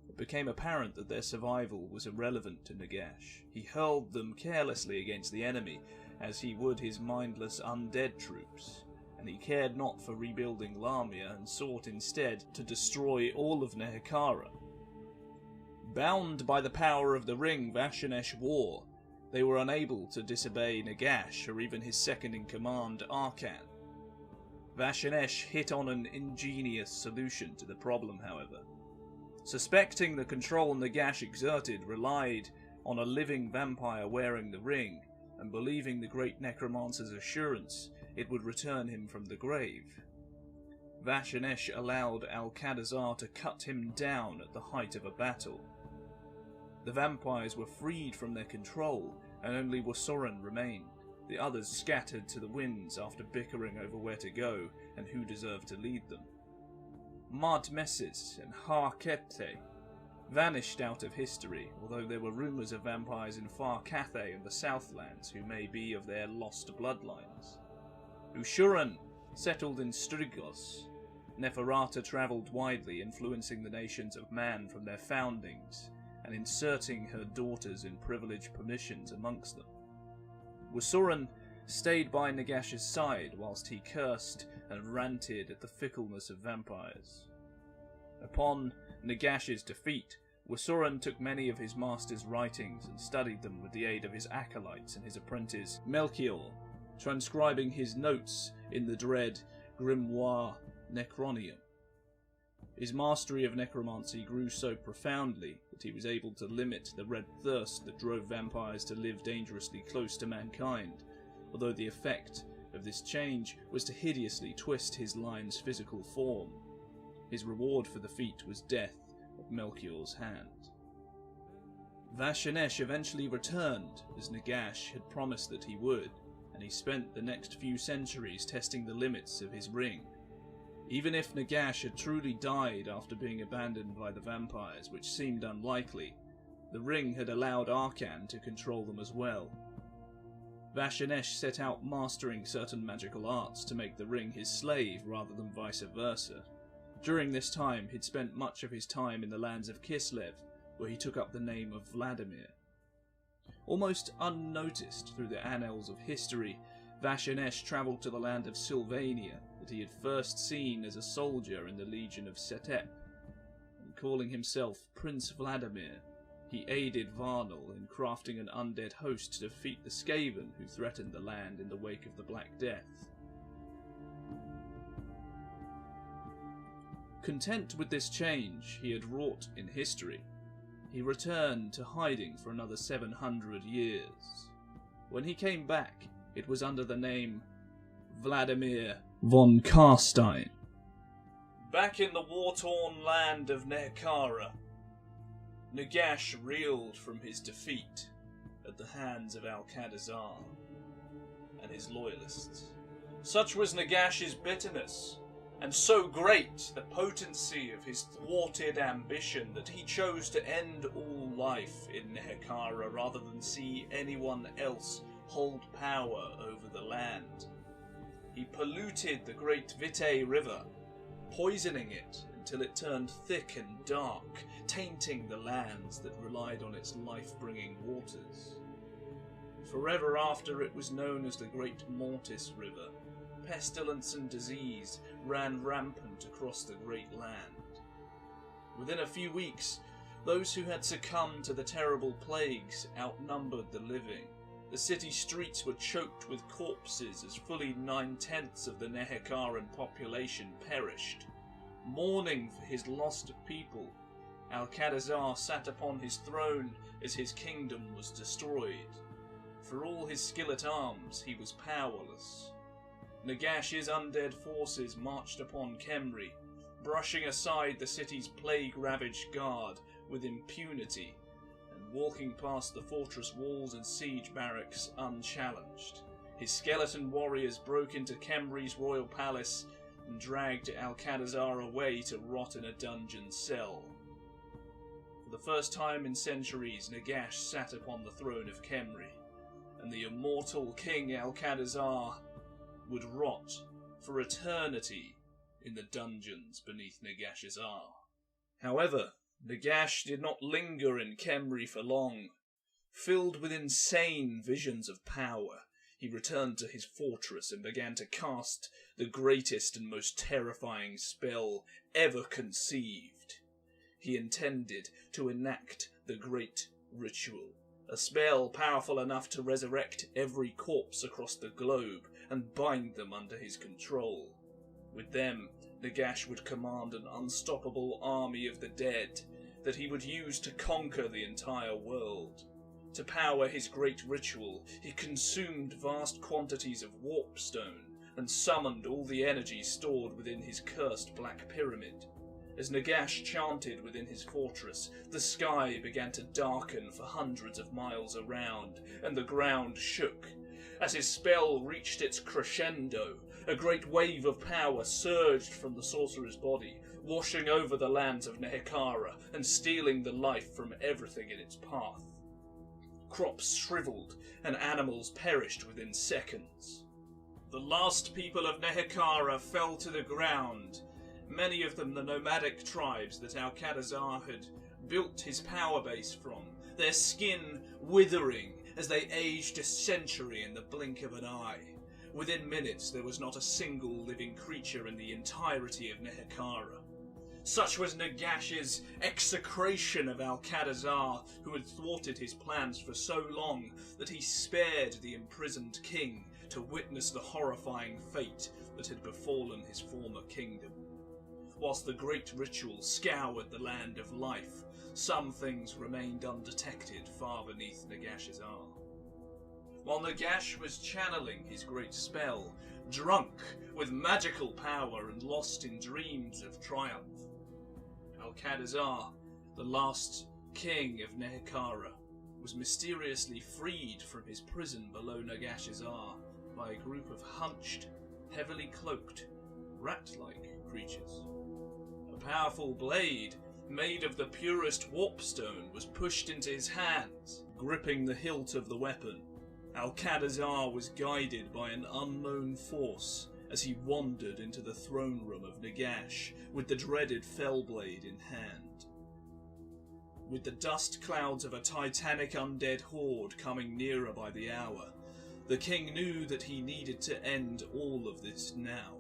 it became apparent that their survival was irrelevant to Nagash. He hurled them carelessly against the enemy, as he would his mindless undead troops, and he cared not for rebuilding Lamia and sought instead to destroy all of Nehekara. Bound by the power of the ring Vashanesh wore, They were unable to disobey Nagash or even his second-in-command, Arkan. Vashanesh hit on an ingenious solution to the problem, however. Suspecting the control Nagash exerted relied on a living vampire wearing the ring, and believing the Great Necromancer's assurance it would return him from the grave, Vashanesh allowed Al-Kadazar to cut him down at the height of a battle. The vampires were freed from their control, and only Wasoran remained. The others scattered to the winds after bickering over where to go and who deserved to lead them. Mardmesis and Har-Kete vanished out of history, although there were rumours of vampires in Far Cathay and the Southlands who may be of their lost bloodlines. Ushuran settled in Strigos. Neferata travelled widely, influencing the nations of man from their foundings and inserting her daughters in privileged positions amongst them. Wasoran stayed by Nagash's side whilst he cursed and ranted at the fickleness of vampires. Upon Nagash's defeat, Wasoran took many of his master's writings and studied them with the aid of his acolytes and his apprentice Melchior, transcribing his notes in the dread Grimoire Necronium. His mastery of necromancy grew so profoundly that he was able to limit the red thirst that drove vampires to live dangerously close to mankind, although the effect of this change was to hideously twist his line's physical form. His reward for the feat was death at Melchior's hand. Vashanesh eventually returned, as Nagash had promised that he would, and he spent the next few centuries testing the limits of his ring. Even if Nagash had truly died after being abandoned by the vampires, which seemed unlikely, the ring had allowed Arkan to control them as well. Vashanesh set out mastering certain magical arts to make the ring his slave rather than vice versa. During this time, he'd spent much of his time in the lands of Kislev, where he took up the name of Vladimir. Almost unnoticed through the annals of history, Vashanesh travelled to the land of Sylvania that he had first seen as a soldier in the Legion of Setep, and calling himself Prince Vladimir, he aided Varnal in crafting an undead host to defeat the Skaven who threatened the land in the wake of the Black Death. Content with this change he had wrought in history, he returned to hiding for another 700 years. When he came back, it was under the name Vladimir von Karstein. Back in the war-torn land of Nehekara, Nagash reeled from his defeat at the hands of Al-Kadazar and his loyalists. Such was Nagash's bitterness, and so great the potency of his thwarted ambition that he chose to end all life in Nehekara rather than see anyone else hold power over the land. He polluted the great Vitae River, poisoning it until it turned thick and dark, tainting the lands that relied on its life-bringing waters. Forever after, it was known as the Great Mortis River. Pestilence and disease ran rampant across the great land. Within a few weeks, those who had succumbed to the terrible plagues outnumbered the living. The city streets were choked with corpses as fully 9/10 of the Nehekaran population perished. Mourning for his lost people, Al-Kadazar sat upon his throne as his kingdom was destroyed. For all his skill at arms, he was powerless. Nagash's undead forces marched upon Khemri, brushing aside the city's plague-ravaged guard with impunity, and walking past the fortress walls and siege barracks unchallenged. His skeleton warriors broke into Khemri's royal palace and dragged Al-Kadazar away to rot in a dungeon cell. For the first time in centuries, Nagash sat upon the throne of Khemri, and the immortal King Al-Kadazar would rot for eternity in the dungeons beneath Nagash's Ar. However, Nagash did not linger in Khemri for long. Filled with insane visions of power, he returned to his fortress and began to cast the greatest and most terrifying spell ever conceived. He intended to enact the great ritual a spell powerful enough to resurrect every corpse across the globe and bind them under his control. With them, Nagash would command an unstoppable army of the dead that he would use to conquer the entire world. To power his great ritual, he consumed vast quantities of warpstone and summoned all the energy stored within his cursed Black Pyramid. As Nagash chanted within his fortress, the sky began to darken for hundreds of miles around, and the ground shook. As his spell reached its crescendo, a great wave of power surged from the sorcerer's body, washing over the lands of Nehekara and stealing the life from everything in its path. Crops shriveled, and animals perished within seconds. The last people of Nehekara fell to the ground, many of them the nomadic tribes that Al-Qadazar had built his power base from, their skin withering as they aged a century in the blink of an eye. Within minutes there was not a single living creature in the entirety of Nehekara. Such was Nagash's execration of Al-Qadazar, who had thwarted his plans for so long that he spared the imprisoned king to witness the horrifying fate that had befallen his former kingdom. Whilst the great ritual scoured the land of life, some things remained undetected far beneath Nagash's arm. While Nagash was channeling his great spell, drunk with magical power and lost in dreams of triumph, Al-Qadazar, the last king of Nehekara, was mysteriously freed from his prison below Nagashazar by a group of hunched, heavily cloaked, rat-like creatures. A powerful blade, made of the purest warpstone, was pushed into his hands. Gripping the hilt of the weapon, Al-Qadazar was guided by an unknown force as he wandered into the throne room of Nagash with the dreaded Fellblade in hand. With the dust clouds of a titanic undead horde coming nearer by the hour, the king knew that he needed to end all of this now.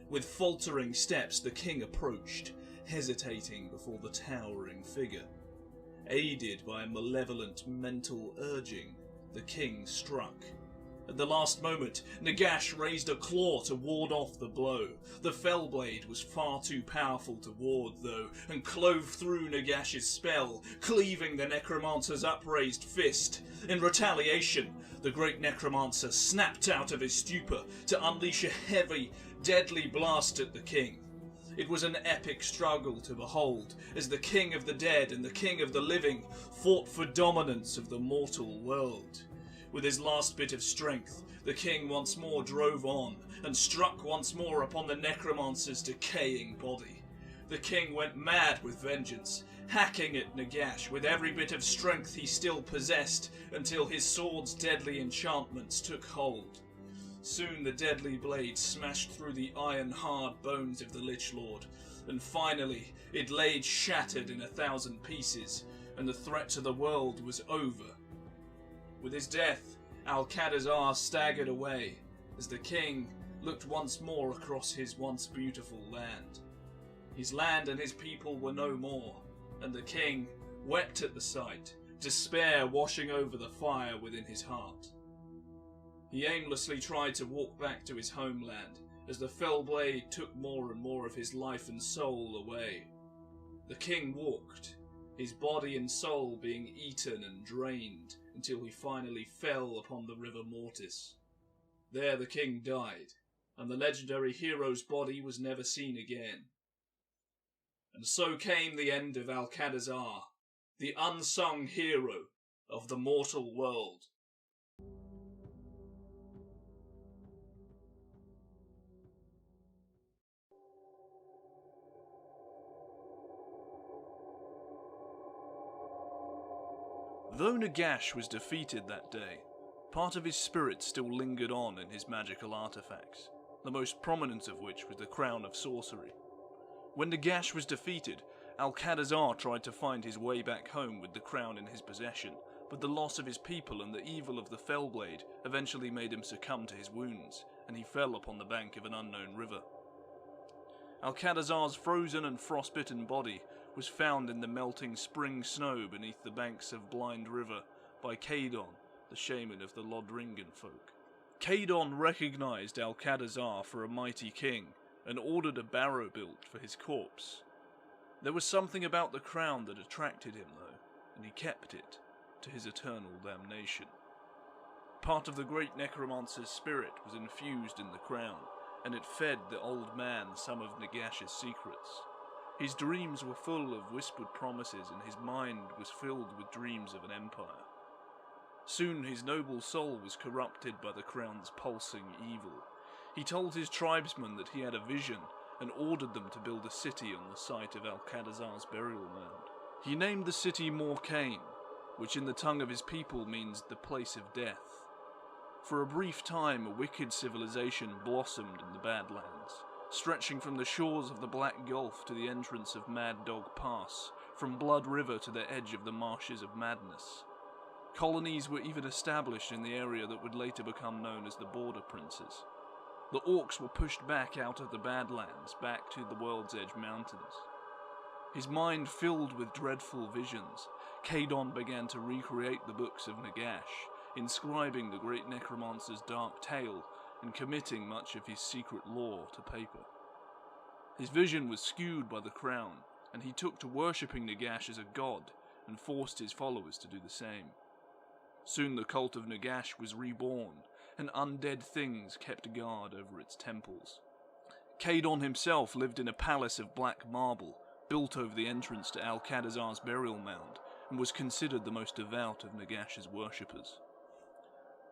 With faltering steps, the king approached, hesitating before the towering figure. Aided by a malevolent mental urging, the king struck. At the last moment, Nagash raised a claw to ward off the blow. The Fellblade was far too powerful to ward, though, and clove through Nagash's spell, cleaving the Necromancer's upraised fist. In retaliation, the Great Necromancer snapped out of his stupor to unleash a heavy, deadly blast at the king. It was an epic struggle to behold, as the King of the Dead and the King of the Living fought for dominance of the mortal world. With his last bit of strength, the king once more drove on, and struck once more upon the necromancer's decaying body. The king went mad with vengeance, hacking at Nagash with every bit of strength he still possessed, until his sword's deadly enchantments took hold. Soon the deadly blade smashed through the iron-hard bones of the Lich Lord, and finally it laid shattered in 1,000 pieces, and the threat to the world was over. With his death, Al-Qadazar staggered away, as the king looked once more across his once beautiful land. His land and his people were no more, and the king wept at the sight, despair washing over the fire within his heart. He aimlessly tried to walk back to his homeland, as the Fellblade took more and more of his life and soul away. The king walked, his body and soul being eaten and drained, until he finally fell upon the river Mortis. There the king died, and the legendary hero's body was never seen again. And so came the end of Al-Qadazar, the unsung hero of the mortal world.
Though Nagash was defeated that day, part of his spirit still lingered on in his magical artifacts, the most prominent of which was the Crown of Sorcery. When Nagash was defeated, Al-Qadazar tried to find his way back home with the crown in his possession, but the loss of his people and the evil of the Fellblade eventually made him succumb to his wounds, and he fell upon the bank of an unknown river. Al-Qadazar's frozen and frostbitten body was found in the melting spring snow beneath the banks of Blind River
by Caedon, the shaman of the Lodringen folk. Caedon recognised Alcadazar for a mighty king and ordered a barrow built for his corpse. There was something about the crown that attracted him though, and he kept it, to his eternal damnation. Part of the Great Necromancer's spirit was infused in the crown, and it fed the old man some of Nagash's secrets. His dreams were full of whispered promises, and his mind was filled with dreams of an empire. Soon his noble soul was corrupted by the crown's pulsing evil. He told his tribesmen that he had a vision, and ordered them to build a city on the site of Alcadazar's burial mound. He named the city Morcaine, which in the tongue of his people means the place of death. For a brief time, a wicked civilization blossomed in the Badlands, stretching from the shores of the Black Gulf to the entrance of Mad Dog Pass, from Blood River to the edge of the Marshes of Madness. Colonies were even established in the area that would later become known as the Border Princes. The Orcs were pushed back out of the Badlands, back to the World's Edge Mountains. His mind filled with dreadful visions, Caedon began to recreate the books of Nagash, inscribing the Great Necromancer's dark tale and committing much of his secret lore to paper. His vision was skewed by the crown, and he took to worshipping Nagash as a god and forced his followers to do the same. Soon the cult of Nagash was reborn, and undead things kept guard over its temples. Caedon himself lived in a palace of black marble, built over the entrance to Alcadazar's burial mound, and was considered the most devout of Nagash's worshippers.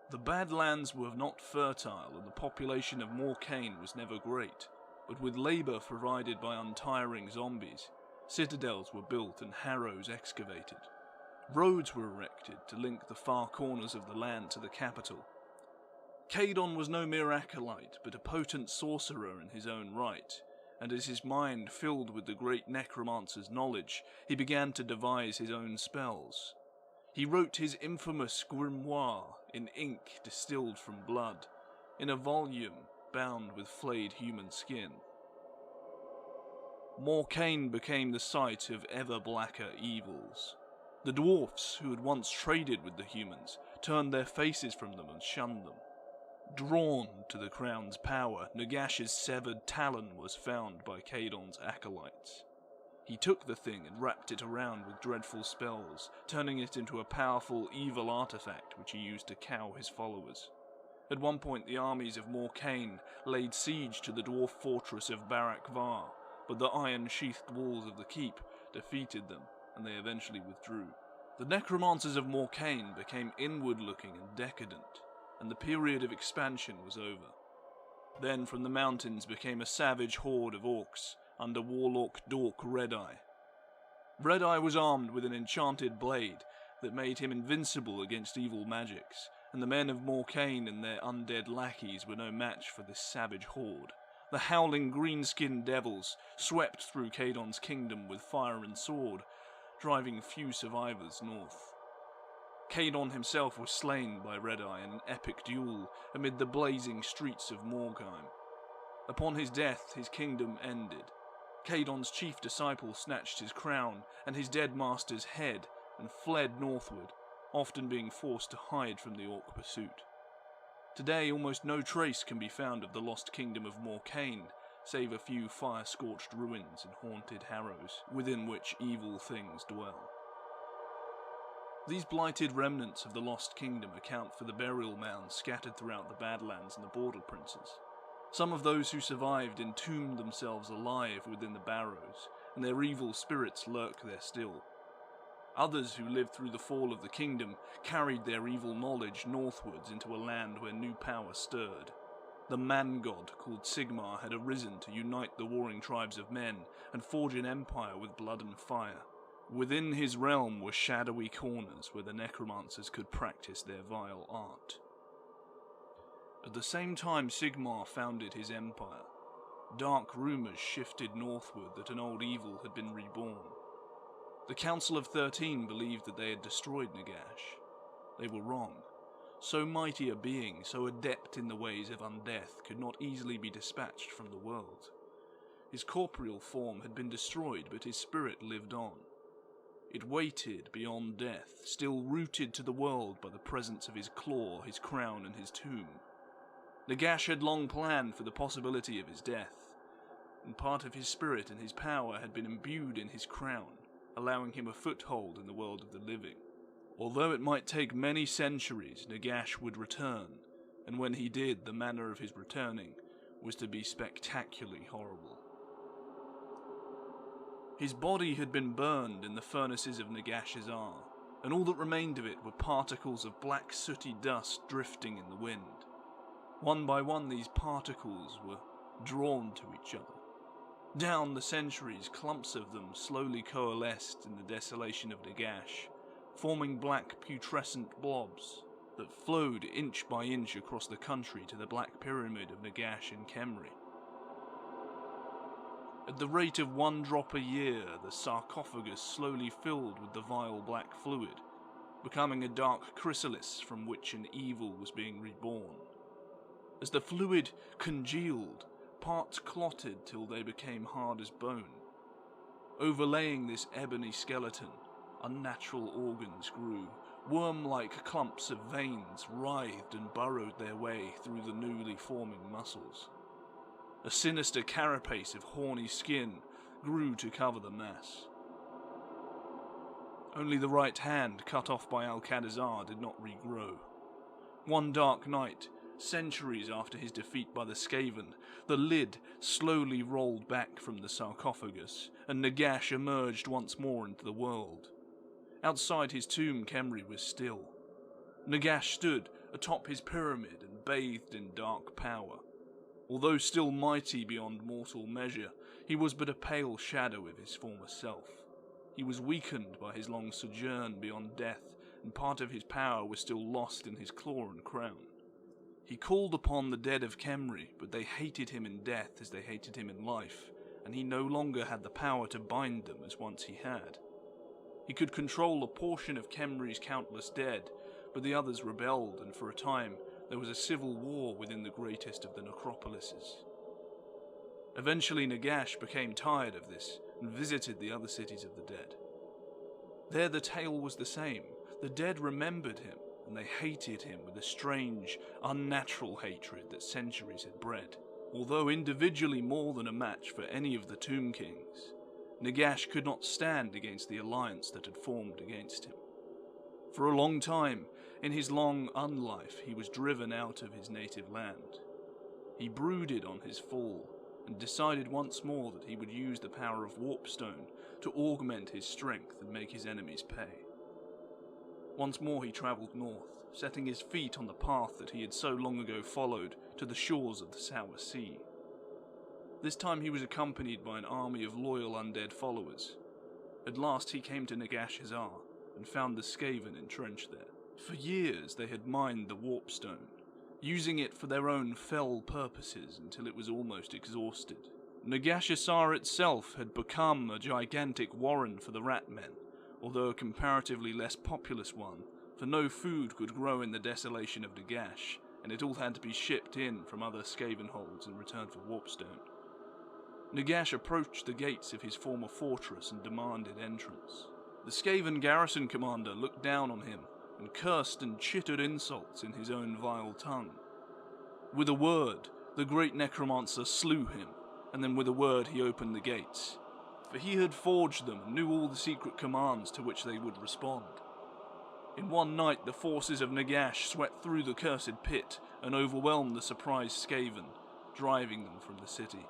The Badlands were not fertile, and the population of Morcaine was never great, but with labour provided by untiring zombies, citadels were built and harrows excavated. Roads were erected to link the far corners of the land to the capital. Caedon was no mere acolyte, but a potent sorcerer in his own right, and as his mind filled with the Great Necromancer's knowledge, he began to devise his own spells. He wrote his infamous grimoire in ink distilled from blood, in a volume bound with flayed human skin. Morcaine became the site of ever blacker evils. The dwarfs, who had once traded with the humans, turned their faces from them and shunned them. Drawn to the crown's power, Nagash's severed talon was found by Caedon's acolytes. He took the thing and wrapped it around with dreadful spells, turning it into a powerful, evil artifact which he used to cow his followers. At one point the armies of Morcaine laid siege to the dwarf fortress of Barak Var, but the iron-sheathed walls of the keep defeated them, and they eventually withdrew. The necromancers of Morcaine became inward-looking and decadent, and the period of expansion was over. Then from the mountains became a savage horde of orcs, under warlock Dork Red-Eye. Red-Eye was armed with an enchanted blade that made him invincible against evil magics, and the men of Morcaine and their undead lackeys were no match for this savage horde. The howling green-skinned devils swept through Caedon's kingdom with fire and sword, driving few survivors north. Caedon himself was slain by Red-Eye in an epic duel amid the blazing streets of Morgheim. Upon his death, his kingdom ended. Caedon's chief disciple snatched his crown and his dead master's head and fled northward, often being forced to hide from the orc pursuit. Today, almost no trace can be found of the lost kingdom of Morcaine, save a few fire-scorched ruins and haunted harrows, within which evil things dwell. These blighted remnants of the lost kingdom account for the burial mounds scattered throughout the Badlands and the Border Princes. Some of those who survived entombed themselves alive within the barrows, and their evil spirits lurk there still. Others who lived through the fall of the kingdom carried their evil knowledge northwards into a land where new power stirred. The man-god called Sigmar had arisen to unite the warring tribes of men and forge an empire with blood and fire. Within his realm were shadowy corners where the necromancers could practice their vile art. At the same time Sigmar founded his empire, dark rumours shifted northward that an old evil had been reborn. The Council of 13 believed that they had destroyed Nagash. They were wrong. So mighty a being, so adept in the ways of undeath, could not easily be dispatched from the world. His corporeal form had been destroyed, but his spirit lived on. It waited beyond death, still rooted to the world by the presence of his claw, his crown, and his tomb. Nagash had long planned for the possibility of his death, and part of his spirit and his power had been imbued in his crown, allowing him a foothold in the world of the living. Although it might take many centuries, Nagash would return, and when he did, the manner of his returning was to be spectacularly horrible. His body had been burned in the furnaces of Nagash Saga, and all that remained of it were particles of black sooty dust drifting in the wind. One by one these particles were drawn to each other. Down the centuries, clumps of them slowly coalesced in the desolation of Nagash, forming black putrescent blobs that flowed inch by inch across the country to the Black Pyramid of Nagash in Khemri. At the rate of 1 drop a year, the sarcophagus slowly filled with the vile black fluid, becoming a dark chrysalis from which an evil was being reborn. As the fluid congealed, parts clotted till they became hard as bone. Overlaying this ebony skeleton, unnatural organs grew. Worm-like clumps of veins writhed and burrowed their way through the newly forming muscles. A sinister carapace of horny skin grew to cover the mass. Only the right hand, cut off by Al-Qadazar, did not regrow. One dark night, centuries after his defeat by the Skaven, the lid slowly rolled back from the sarcophagus, and Nagash emerged once more into the world. Outside his tomb, Khemri was still. Nagash stood atop his pyramid and bathed in dark power. Although still mighty beyond mortal measure, he was but a pale shadow of his former self. He was weakened by his long sojourn beyond death, and part of his power was still lost in his claw and crown. He called upon the dead of Khemri, but they hated him in death as they hated him in life, and he no longer had the power to bind them as once he had. He could control a portion of Khemri's countless dead, but the others rebelled, and for a time there was a civil war within the greatest of the necropolises. Eventually Nagash became tired of this and visited the other cities of the dead. There the tale was the same. The dead remembered him, and they hated him with a strange, unnatural hatred that centuries had bred. Although individually more than a match for any of the Tomb Kings, Nagash could not stand against the alliance that had formed against him. For a long time, in his long unlife, he was driven out of his native land. He brooded on his fall, and decided once more that he would use the power of Warpstone to augment his strength and make his enemies pay. Once more he travelled north, setting his feet on the path that he had so long ago followed to the shores of the Sour Sea. This time he was accompanied by an army of loyal undead followers. At last he came to Nagash Saga and found the Skaven entrenched there. For years they had mined the Warpstone, using it for their own fell purposes until it was almost exhausted. Nagash Saga itself had become a gigantic warren for the Ratmen, although a comparatively less populous one, for no food could grow in the desolation of Nagash, and it all had to be shipped in from other Skaven holds in return for Warpstone. Nagash approached the gates of his former fortress and demanded entrance. The Skaven garrison commander looked down on him and cursed and chittered insults in his own vile tongue. With a word, the Great Necromancer slew him, and then with a word he opened the gates, for he had forged them and knew all the secret commands to which they would respond. In one night the forces of Nagash swept through the cursed pit and overwhelmed the surprised Skaven, driving them from the city.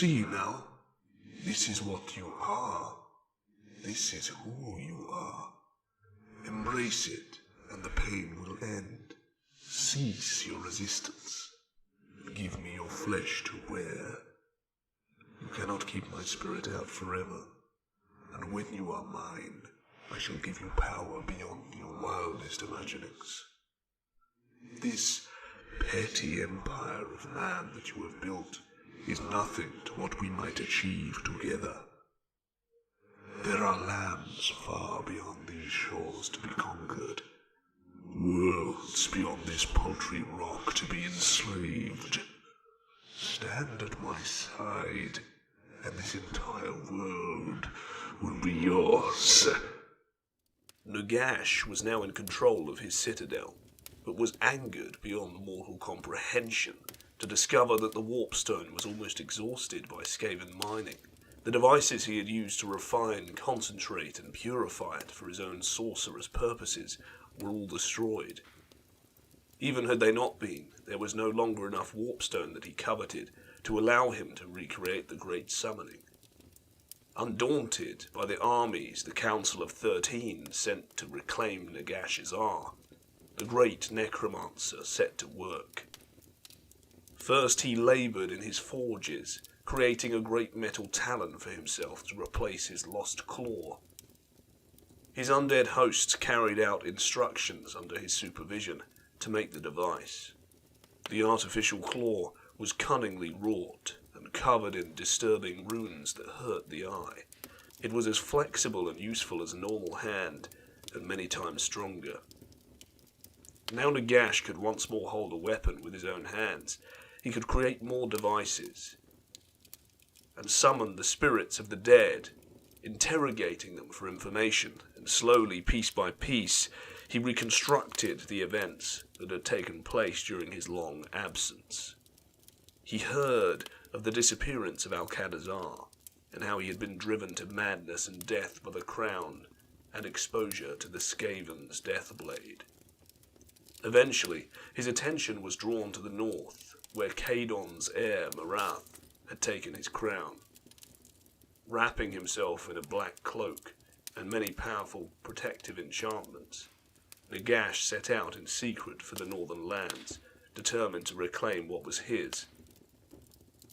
see now? This is what you are. This is who you are. Embrace it, and the pain will end. Cease your resistance. Give me your flesh to wear. You cannot keep my spirit out forever, and when you are mine, I shall give you power beyond your wildest imaginings. This petty empire of man that you have built is nothing to what we might achieve together. There are lands far beyond these shores to be conquered, worlds beyond this paltry rock to be enslaved. Stand at my side, and this entire world will be yours.
Nagash was now in control of his citadel, but was angered beyond mortal comprehension to discover that the warpstone was almost exhausted by Skaven mining. The devices he had used to refine, concentrate, and purify it for his own sorcerous purposes were all destroyed. Even had they not been, there was no longer enough warpstone that he coveted to allow him to recreate the Great Summoning. Undaunted by the armies the Council of 13 sent to reclaim Nagash's the Great Necromancer set to work. First he laboured in his forges, creating a great metal talon for himself to replace his lost claw. His undead hosts carried out instructions under his supervision to make the device. The artificial claw was cunningly wrought and covered in disturbing runes that hurt the eye. It was as flexible and useful as a normal hand, and many times stronger. Now Nagash could once more hold a weapon with his own hands. He could create more devices, and summon the spirits of the dead, interrogating them for information, and slowly, piece by piece, he reconstructed the events that had taken place during his long absence. He heard of the disappearance of Al-Kadazar, and how he had been driven to madness and death by the crown, and exposure to the Skaven's Deathblade. Eventually, his attention was drawn to the north, where Kadon's heir, Marath, had taken his crown. Wrapping himself in a black cloak and many powerful protective enchantments, Nagash set out in secret for the northern lands, determined to reclaim what was his.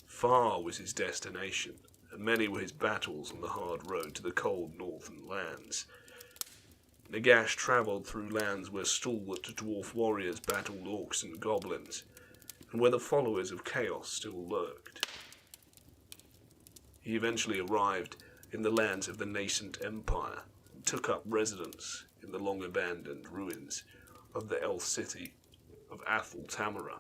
Far was his destination, and many were his battles on the hard road to the cold northern lands. Nagash travelled through lands where stalwart dwarf warriors battled orcs and goblins, and where the followers of chaos still lurked. He eventually arrived in the lands of the nascent empire, and took up residence in the long-abandoned ruins of the elf city of Athel Tamara.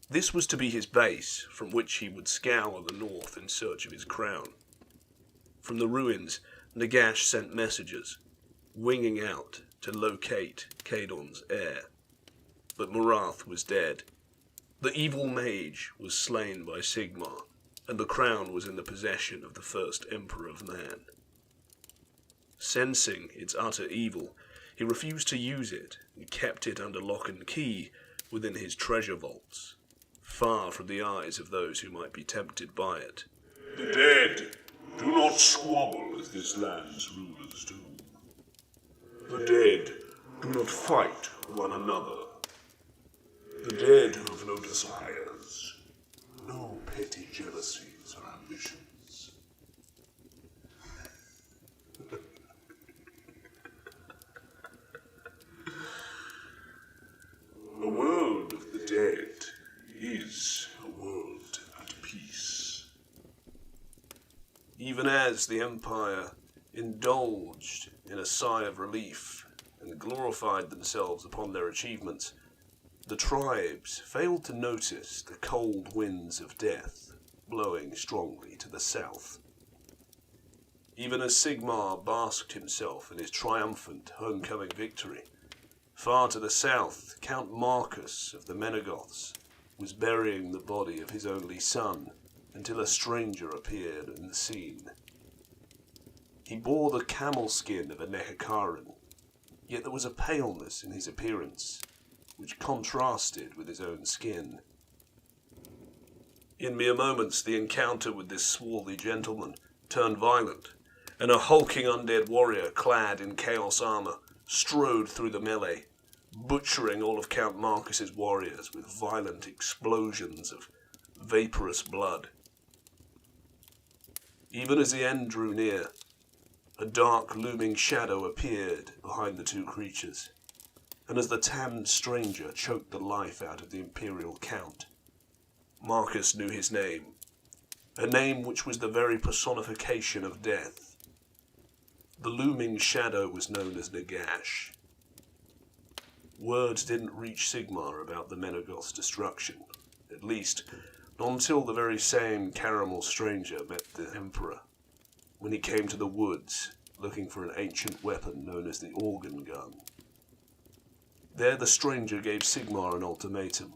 This was to be his base, from which he would scour the north in search of his crown. From the ruins, Nagash sent messengers, winging out to locate Kadon's heir. But Marath was dead. The evil mage was slain by Sigmar, and the crown was in the possession of the first Emperor of Man. Sensing its utter evil, he refused to use it and kept it under lock and key within his treasure vaults, far from the eyes of those who might be tempted by it.
The dead do not squabble as this land's rulers do. The dead do not fight one another. The dead have no desires, no petty jealousies or ambitions. A world of the dead is a world at peace.
Even as the Empire indulged in a sigh of relief and glorified themselves upon their achievements, the tribes failed to notice the cold winds of death blowing strongly to the south. Even as Sigmar basked himself in his triumphant homecoming victory, far to the south, Count Marcus of the Menegoths was burying the body of his only son until a stranger appeared in the scene. He bore the camel skin of a Nehekaran, yet there was a paleness in his appearance which contrasted with his own skin.
In mere moments, the encounter with this swarthy gentleman turned violent, and a hulking undead warrior clad in chaos armor strode through the melee, butchering all of Count Marcus's warriors with violent explosions of vaporous blood. Even as the end drew near, a dark looming shadow appeared behind the two creatures, and as the tanned stranger choked the life out of the Imperial Count, Marcus knew his name, a name which was the very personification of death. The looming shadow was known as Nagash. Words didn't reach Sigmar about the Menegoth's destruction, at least not until the very same caramel stranger met the Emperor, when he came to the woods looking for an ancient weapon known as the organ gun. There the stranger gave Sigmar an ultimatum.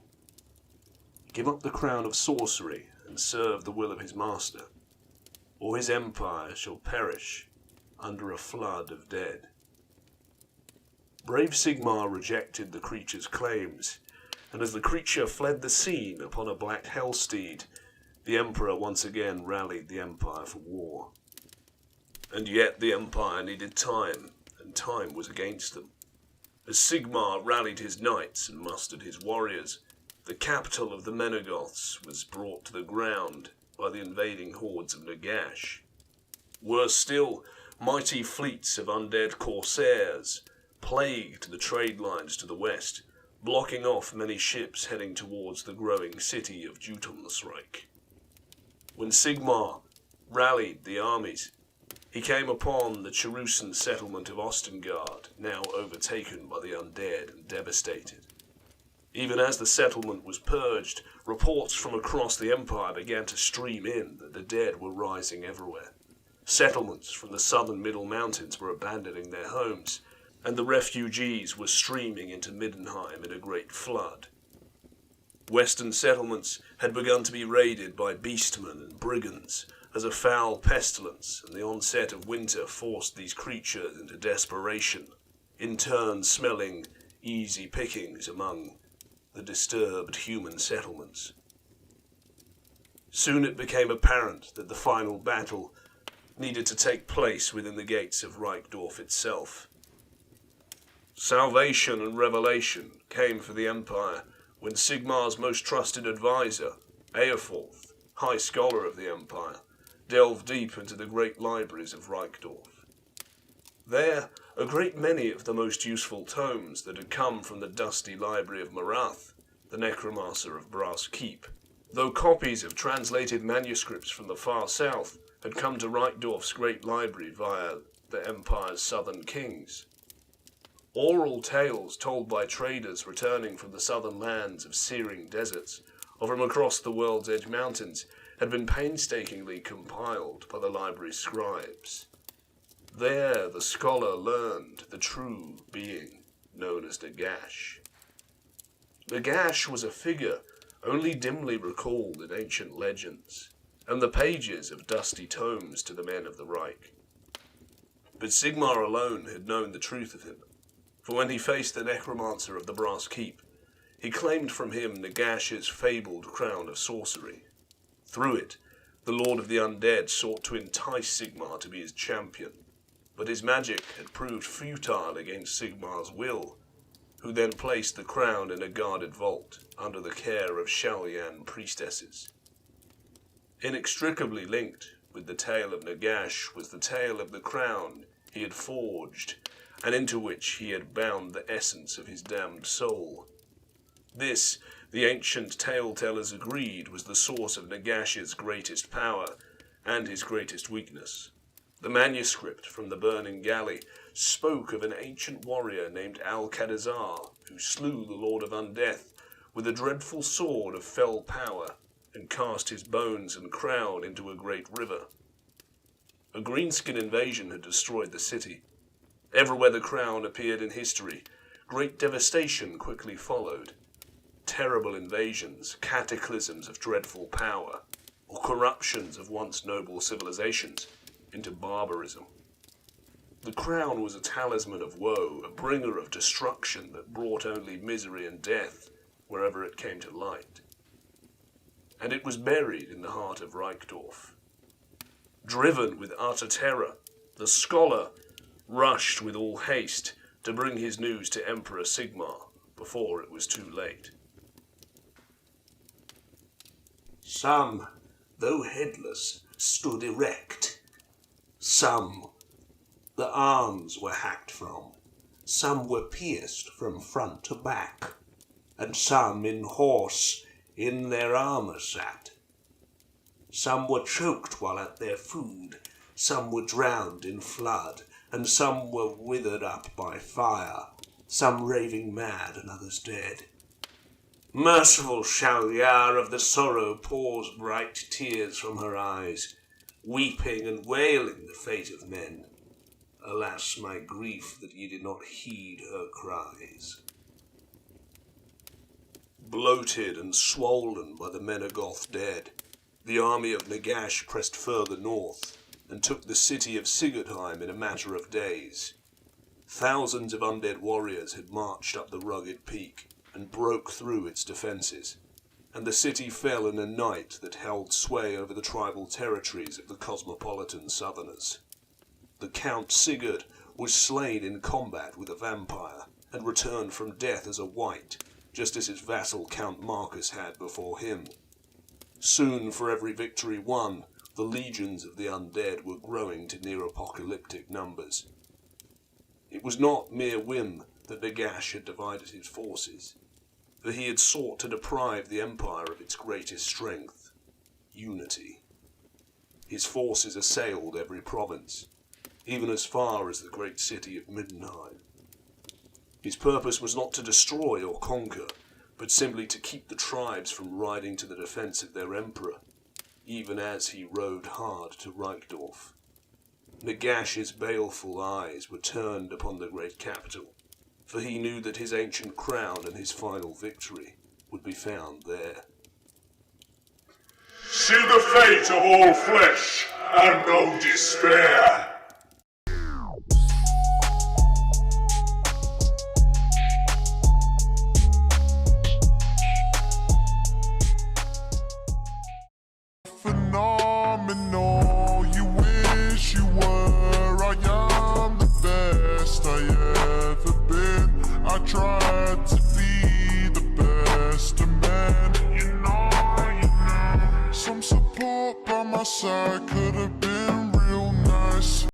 Give up the crown of sorcery and serve the will of his master, or his empire shall perish under a flood of dead. Brave Sigmar rejected the creature's claims, and as the creature fled the scene upon a black hellsteed, the Emperor once again rallied the Empire for war. And yet the Empire needed time, and time was against them. As Sigmar rallied his knights and mustered his warriors, the capital of the Menegoths was brought to the ground by the invading hordes of Nagash. Worse still, mighty fleets of undead corsairs plagued the trade lines to the west, blocking off many ships heading towards the growing city of Jutumsreich. When Sigmar rallied the armies, he came upon the Cherusan settlement of Ostengard, now overtaken by the undead and devastated. Even as the settlement was purged, reports from across the Empire began to stream in that the dead were rising everywhere. Settlements from the southern Middle Mountains were abandoning their homes, and the refugees were streaming into Middenheim in a great flood. Western settlements had begun to be raided by beastmen and brigands, as a foul pestilence and the onset of winter forced these creatures into desperation, in turn smelling easy pickings among the disturbed human settlements. Soon it became apparent that the final battle needed to take place within the gates of Reichdorf itself. Salvation and revelation came for the Empire when Sigmar's most trusted advisor, Eoforth, High Scholar of the Empire, delved deep into the great libraries of Reichdorf. There, a great many of the most useful tomes that had come from the dusty library of Marath, the Necromancer of Brass Keep, though copies of translated manuscripts from the far south had come to Reichdorf's great library via the Empire's southern kings. Oral tales told by traders returning from the southern lands of searing deserts, or from across the world's edge mountains, had been painstakingly compiled by the library's scribes. There the scholar learned the true being known as Nagash. Nagash was a figure only dimly recalled in ancient legends, and the pages of dusty tomes to the men of the Reich. But Sigmar alone had known the truth of him, for when he faced the Necromancer of the Brass Keep, he claimed from him Nagash's fabled crown of sorcery. Through it, the Lord of the Undead sought to entice Sigmar to be his champion, but his magic had proved futile against Sigmar's will, who then placed the crown in a guarded vault under the care of Shalyan priestesses. Inextricably linked with the tale of Nagash was the tale of the crown he had forged, and into which he had bound the essence of his damned soul. This, the ancient tale-tellers agreed, was the source of Nagash's greatest power and his greatest weakness. The manuscript from the burning galley spoke of an ancient warrior named Al-Kadazar, who slew the Lord of Undeath with a dreadful sword of fell power and cast his bones and crown into a great river. A greenskin invasion had destroyed the city. Everywhere the crown appeared in history, great devastation quickly followed. Terrible invasions, cataclysms of dreadful power, or corruptions of once noble civilizations into barbarism. The crown was a talisman of woe, a bringer of destruction that brought only misery and death wherever it came to light. and it was buried in the heart of Reichdorf. Driven with utter terror, the scholar rushed with all haste to bring his news to Emperor Sigmar before it was too late.
Some, though headless, stood erect. Some, the arms were hacked from. Some were pierced from front to back. And some in horse in their armour sat. Some were choked while at their food. Some were drowned in flood. And some were withered up by fire. Some raving mad and others dead. Merciful Shaliar of the sorrow pours bright tears from her eyes, weeping and wailing the fate of men. Alas, my grief that ye did not heed her cries.
Bloated and swollen by the Menegoth dead, the army of Nagash pressed further north and took the city of Sigurdheim in a matter of days. Thousands of undead warriors had marched up the rugged peak and broke through its defences, and the city fell in a night that held sway over the tribal territories of the cosmopolitan southerners. The Count Sigurd was slain in combat with a vampire, and returned from death as a wight, just as his vassal Count Marcus had before him. Soon, for every victory won, the legions of the undead were growing to near-apocalyptic numbers. It was not mere whim that Nagash had divided his forces, for he had sought to deprive the Empire of its greatest strength, unity. His forces assailed every province, even as far as the great city of Middenheim. His purpose was not to destroy or conquer, but simply to keep the tribes from riding to the defence of their emperor, even as he rode hard to Reichdorf. Nagash's baleful eyes were turned upon the great capital, for he knew that his ancient crown and his final victory would be found there.
See the fate of all flesh, and no despair.